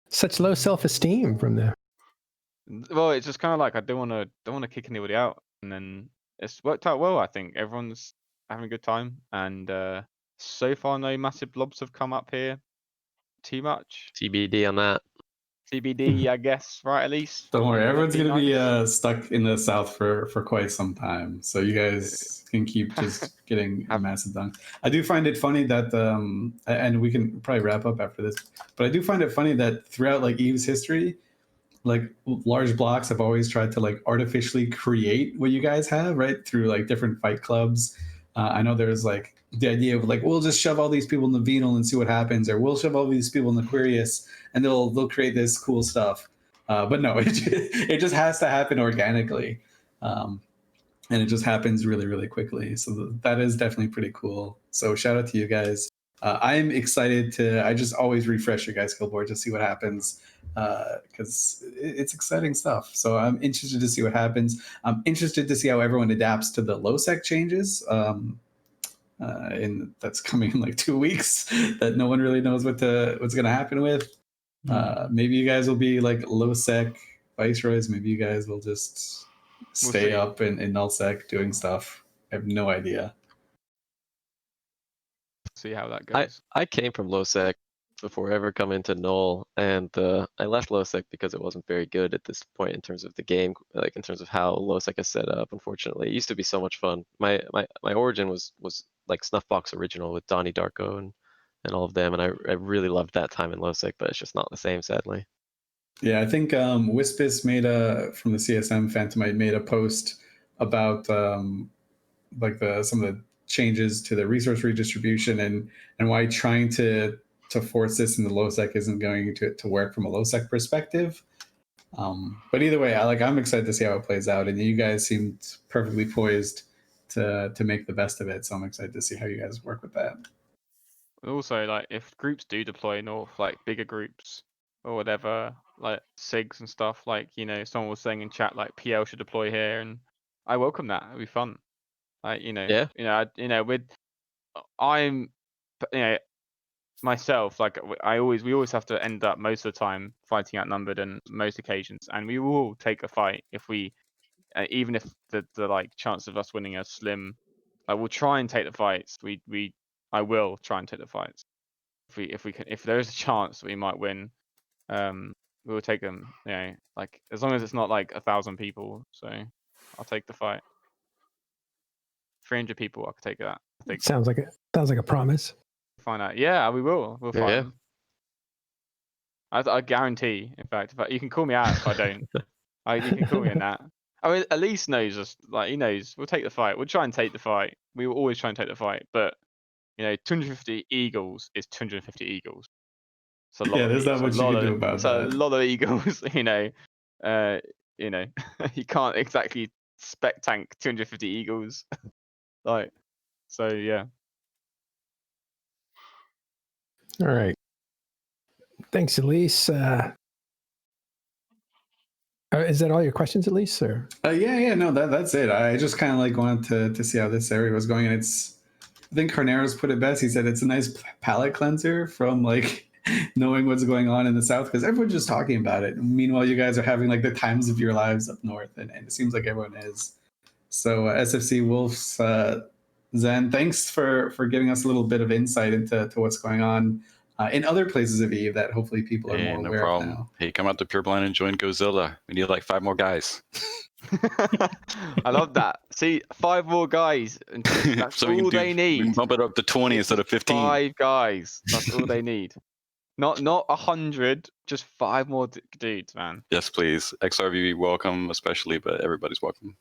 such low self-esteem from them. Well, it's just kind of like I don't want to kick anybody out, and then it's worked out well. I think everyone's having a good time, and so far no massive blobs have come up here too much. TBD on that. TBD, I guess, right? At least. Don't worry, everyone's That'd gonna be be nice. stuck in the south for quite some time. So you guys can keep just getting massive dunks. I do find it funny that and we can probably wrap up after this, but I do find it funny that throughout like EVE's history, like large blocks have always tried to like artificially create what you guys have, right? Through like different fight clubs. I know there's like the idea of like, we'll just shove all these people in the V0L and see what happens, or we'll shove all these people in the Aquarius and they'll create this cool stuff. But no, it just has to happen organically. And it just happens really, really quickly. So that is definitely pretty cool. So shout out to you guys. I'm excited I just always refresh your guys' skill board to see what happens, because it's exciting stuff. So I'm interested to see what happens. I'm interested to see how everyone adapts to the low sec changes. That's coming in like 2 weeks that no one really knows what's going to happen with. Maybe you guys will be like low sec viceroys. Maybe you guys will just stay up in null sec doing stuff. I have no idea. See how that goes. I came from low sec before ever coming to null, and I left low sec because it wasn't very good at this point in terms of the game, like in terms of how low sec is set up. Unfortunately, it used to be so much fun. My origin was like Snuffbox original with Donnie Darko and all of them, and I really loved that time in low sec, but it's just not the same, sadly. Yeah, I think Wispis from the CSM Phantomite made a post about like some of the changes to the resource redistribution and why trying to force this in the low sec isn't going to work from a low sec perspective. But either way, I'm excited to see how it plays out, and you guys seemed perfectly poised to make the best of it. So I'm excited to see how you guys work with that. Also, like if groups do deploy north, like bigger groups or whatever, like SIGs and stuff, like someone was saying in chat like PL should deploy here, and I welcome that. It'd be fun. Like I'm myself, like we always have to end up most of the time fighting outnumbered in most occasions, and we will take a fight if we even if the like chance of us winning are slim. We'll try and take the fights. I will try and take the fights. If there is a chance that we might win, we will take them. Like as long as it's not like 1,000 people. So I'll take the fight. 300 people, I could take that. I think. Sounds like a promise. Find out. Yeah, we will. We'll fight them. I guarantee. In fact, you can call me out if I don't. You can call me in that. I mean, Elise knows us. Like he knows. We'll take the fight. We'll try and take the fight. We will always try and take the fight. But 250 eagles is 250 eagles. It's a lot. Yeah, there's not much you can do about that. It's a lot of eagles. You can't exactly spec tank 250 eagles. So yeah. All right. Thanks, Elise. Is that all your questions, Elise? Or? Yeah. No, that's it. I just kind of wanted to see how this area was going, and I think Carneros put it best. He said it's a nice palate cleanser from knowing what's going on in the south, because everyone's just talking about it. Meanwhile, you guys are having the times of your lives up north, and it seems like everyone is. So SFC Wolves, Zen, thanks for giving us a little bit of insight into what's going on in other places of EVE that hopefully people are more aware of now. Hey, come out to Pure Blind and join Godzilla. We need 5 more guys. I love that. See, 5 more guys. That's so all they need. We can bump it up to 20 instead of 15. 5 guys. That's all they need. Not 100, just 5 more dudes, man. Yes, please. XRV welcome, especially, but everybody's welcome.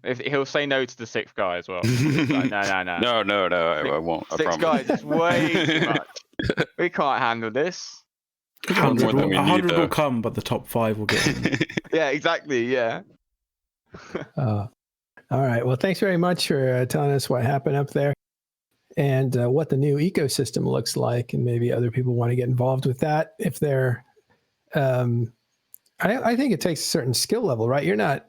If he'll say no to the 6th guy as well. No. No, I won't. I 6 promise. guys is way too much. We can't handle this. 100 will come, but the top 5 will get in. Yeah, exactly. Yeah. All right. Well, thanks very much for telling us what happened up there and what the new ecosystem looks like, and maybe other people want to get involved with that if they're. I think it takes a certain skill level, right?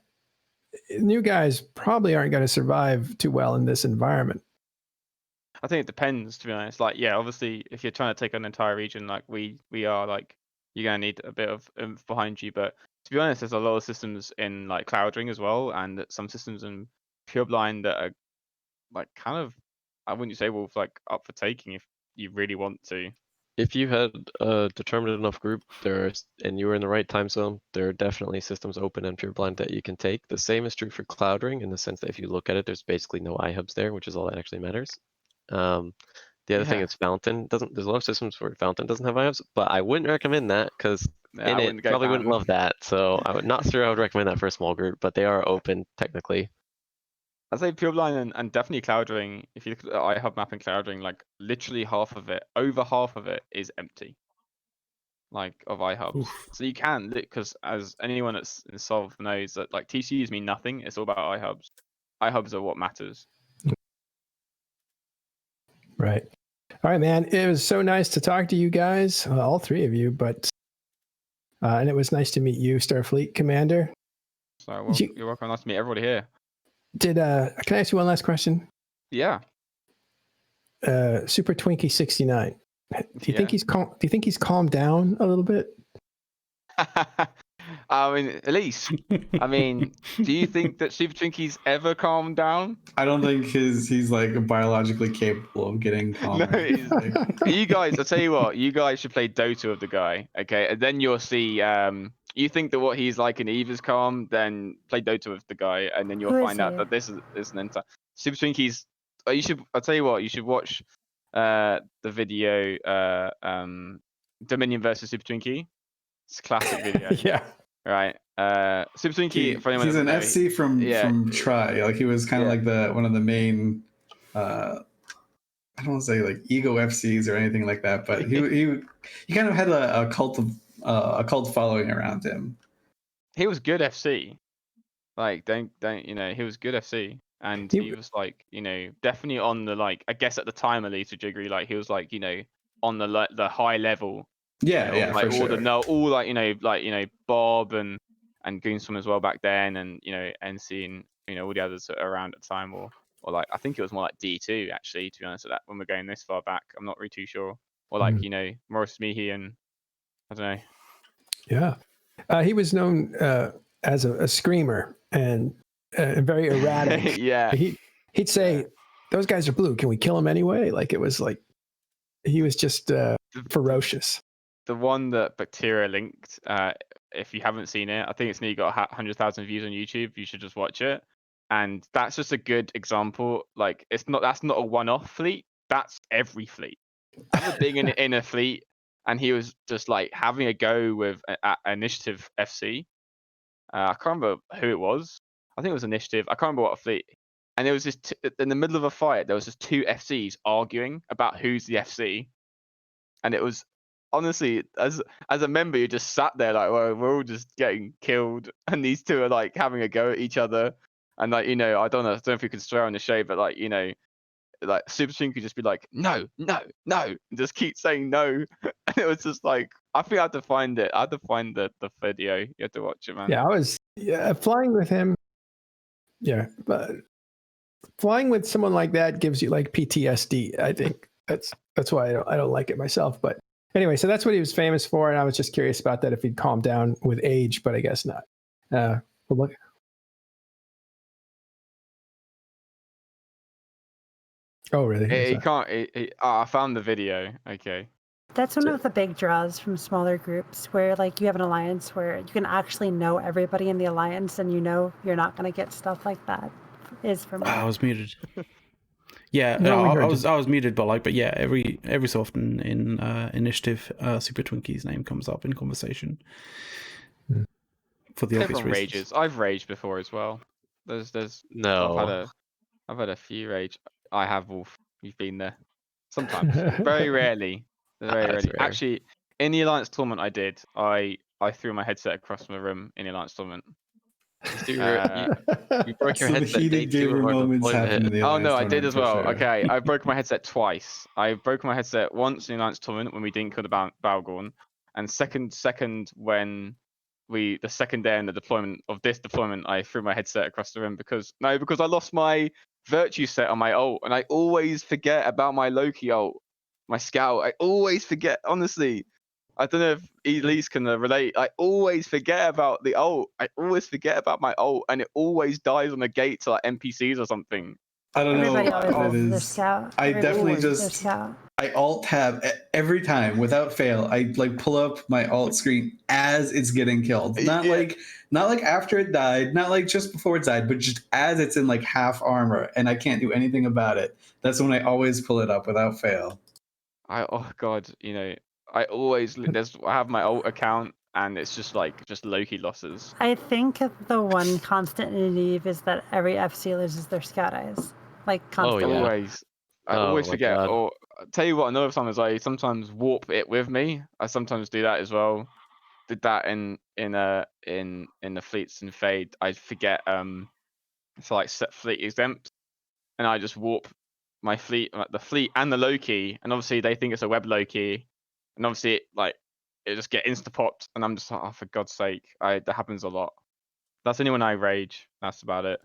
New guys probably aren't going to survive too well in this environment. I think it depends, to be honest. Obviously, if you're trying to take an entire region, we are you're gonna need a bit of oomph behind you. But to be honest, there's a lot of systems in like Cloud Ring as well, and some systems in Pureblind that are like kind of, I wouldn't say wolf like up for taking if you really want to. If you had a determined enough group, and you were in the right time zone, there are definitely systems open in Pureblind that you can take. The same is true for Cloud Ring in the sense that if you look at it, there's basically no iHubs there, which is all that actually matters. The other thing Yeah. is Fountain doesn't. There's a lot of systems where Fountain doesn't have iHubs, but I wouldn't recommend that because Yeah, I in it wouldn't go probably wouldn't Fountain. love that. So I would not sure I would recommend that for a small group, but they are open technically. I'd say Pureblind and definitely Cloud Ring. If you look at the iHub map in Cloud Ring, like literally half of it, over half of it is empty. Like of iHubs. Oof. So you can, because as anyone that's in Solve knows that like TCUs mean nothing. It's all about iHubs. iHubs are what matters. Right. All right, man. It was so nice to talk to you guys, all three of you, but and it was nice to meet you, Starfleet Commander. So well, you're welcome. Nice to meet everybody here. Can I ask you one last question? Yeah. Super Twinkie 69. Do you think he's calm? Do you think he's calmed down a little bit? I mean, Elise. I mean, do you think that Super Twinkie's ever calmed down? I don't think he's like biologically capable of getting calmer. No, he's you guys, I'll tell you what, you guys should play Dota with the guy, okay? And then you'll see, you think that what he's like in Eve is calm, then play Dota with the guy, and then you'll find out that this is an entire... Super Twinkie's, I'll tell you what, you should watch the video, Dominion versus Super Twinkie. It's a classic video. Yeah. Right. Super Twinkie, for anyone he's an FC from Tri. Like he was kind of like one of the main I don't want to say like ego FCs or anything like that, but he kind of had a cult following around him. He was good FC. Like don't he was good FC. And he was like, definitely on the like, I guess at the time at least, would you agree? Like he was like, on the high level. Yeah, like for all sure. all like Bob and Goonswim as well back then, and NC and all the others around at the time, or like I think it was more like D2 actually, to be honest with that, when we're going this far back. I'm not really too sure. Or like Morris Meehy and I don't know. Yeah. He was known as a screamer and very erratic. Yeah. He'd say, "Those guys are blue. Can we kill them anyway?" Like it was like he was just ferocious. The one that Bacteria linked, if you haven't seen it, I think it's nearly got 100,000 views on YouTube. You should just watch it. And that's just a good example. Like that's not a one-off fleet. That's every fleet. I was being in a fleet, and he was just like having a go with Initiative FC. I can't remember who it was. I think it was Initiative. I can't remember what fleet. And there was just in the middle of a fight, there was just two FCs arguing about who's the FC, and it was. Honestly, as a member, you just sat there like, well, we're all just getting killed, and these two are like having a go at each other, and like I don't know if you can swear on the show, but like like Super Twink could just be like, no, and just keep saying no, and it was just like I think I had to find it. I had to find the video. You have to watch it, man. Yeah, I was flying with him. Yeah, but flying with someone like that gives you like PTSD. I think that's why I don't like it myself, but. Anyway, so that's what he was famous for, and I was just curious about that if he'd calmed down with age, but I guess not. Well, look. Oh, really? He can't. I found the video. Okay. That's one of the big draws from smaller groups, where like you have an alliance where you can actually know everybody in the alliance, and you're not going to get stuff like that. Is for me. I was muted. Yeah, No, I was muted, but yeah, every so often in Initiative, Super Twinkie's name comes up in conversation. For the obvious Everyone reasons. rages. I've raged before as well. There's No. I've had a few rage. I have, Wolf. You've been there. Sometimes. Very rarely. Very rarely. Rare. Actually, in the Alliance tournament I did, I threw my headset across my room in the Alliance tournament. You broke your So the headset heated day 2 gamer of our moments deployment. happen in the Oh Alliance no, I did tournament as for well. sure. Okay, I broke my headset twice. I broke my headset once in the Alliance tournament when we didn't kill the Balgorn, and second when the second day in the deployment of this deployment, I threw my headset across the room because I lost my virtue set on my ult, and I always forget about my Loki ult, my scout. I always forget, honestly. I don't know if Elise can relate. I always forget about the ult. I always forget about my ult, and it always dies on the gate to like NPCs or something. I don't Everybody know always what it loses their is. scout. I Everybody definitely loses their just scout. I alt tab every time without fail. I like pull up my alt screen as it's getting killed. Not Yeah. like after it died, not like just before it died, but just as it's in like half armor and I can't do anything about it. That's when I always pull it up without fail. Oh god, you know, I have my alt account and it's just like Loki losses. I think the one constant in Eve is that every FC loses their scout eyes. Like constantly. yeah. Always. I Oh always my forget. God. Or I'll tell you what, another time is I sometimes warp it with me. I sometimes do that as well. Did that in the fleets and fade. I forget to like set fleet exempt, and I just warp my fleet, like the fleet and the Loki, and obviously they think it's a web Loki, and obviously it just get insta popped, and I'm just like, oh, for God's sake, that happens a lot. That's only when I rage. That's about it.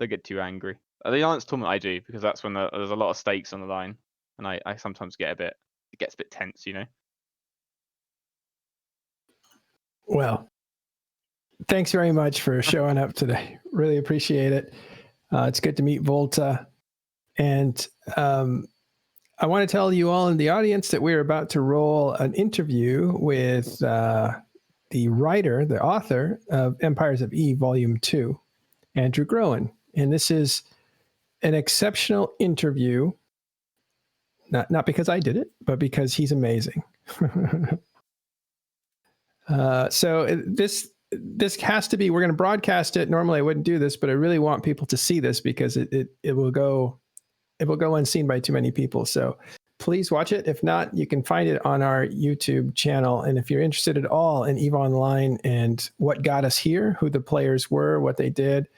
Don't get too angry. The Alliance tournament I do, because that's when there's a lot of stakes on the line, and I sometimes it gets a bit tense, you know. Well, thanks very much for showing up today. Really appreciate it. It's good to meet Volta. And I want to tell you all in the audience that we're about to roll an interview with the writer, the author of Empires of Eve, Volume 2, Andrew Groen. And this is an exceptional interview, not because I did it, but because he's amazing. So this has to be, we're going to broadcast it. Normally I wouldn't do this, but I really want people to see this because it will go unseen by too many people. So please watch it. If not, you can find it on our YouTube channel. And if you're interested at all in EVE Online and what got us here, who the players were, what they did,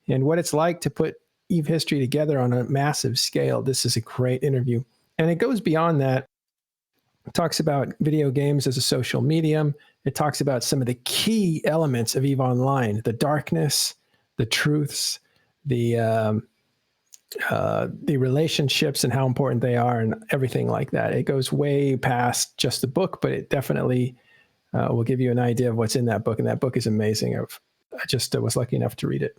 and what it's like to put EVE history together on a massive scale, this is a great interview. And it goes beyond that. It talks about video games as a social medium. It talks about some of the key elements of EVE Online, the darkness, the truths, the relationships and how important they are and everything like that. It goes way past just the book, but it definitely will give you an idea of what's in that book. And that book is amazing. I just was lucky enough to read it.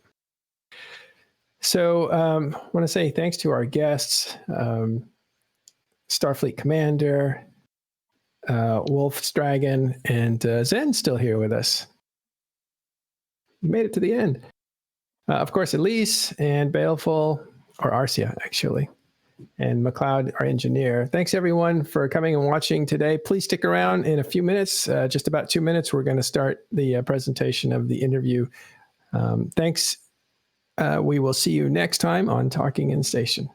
So I want to say thanks to our guests, Starfleet Commander, Wolf's Dragon, and Zen still here with us. You made it to the end. Of course, Elise and Baleful, or Arcia, actually, and McLeod, our engineer. Thanks, everyone, for coming and watching today. Please stick around in a few minutes, just about 2 minutes. We're going to start the presentation of the interview. Thanks. We will see you next time on Talking in Station.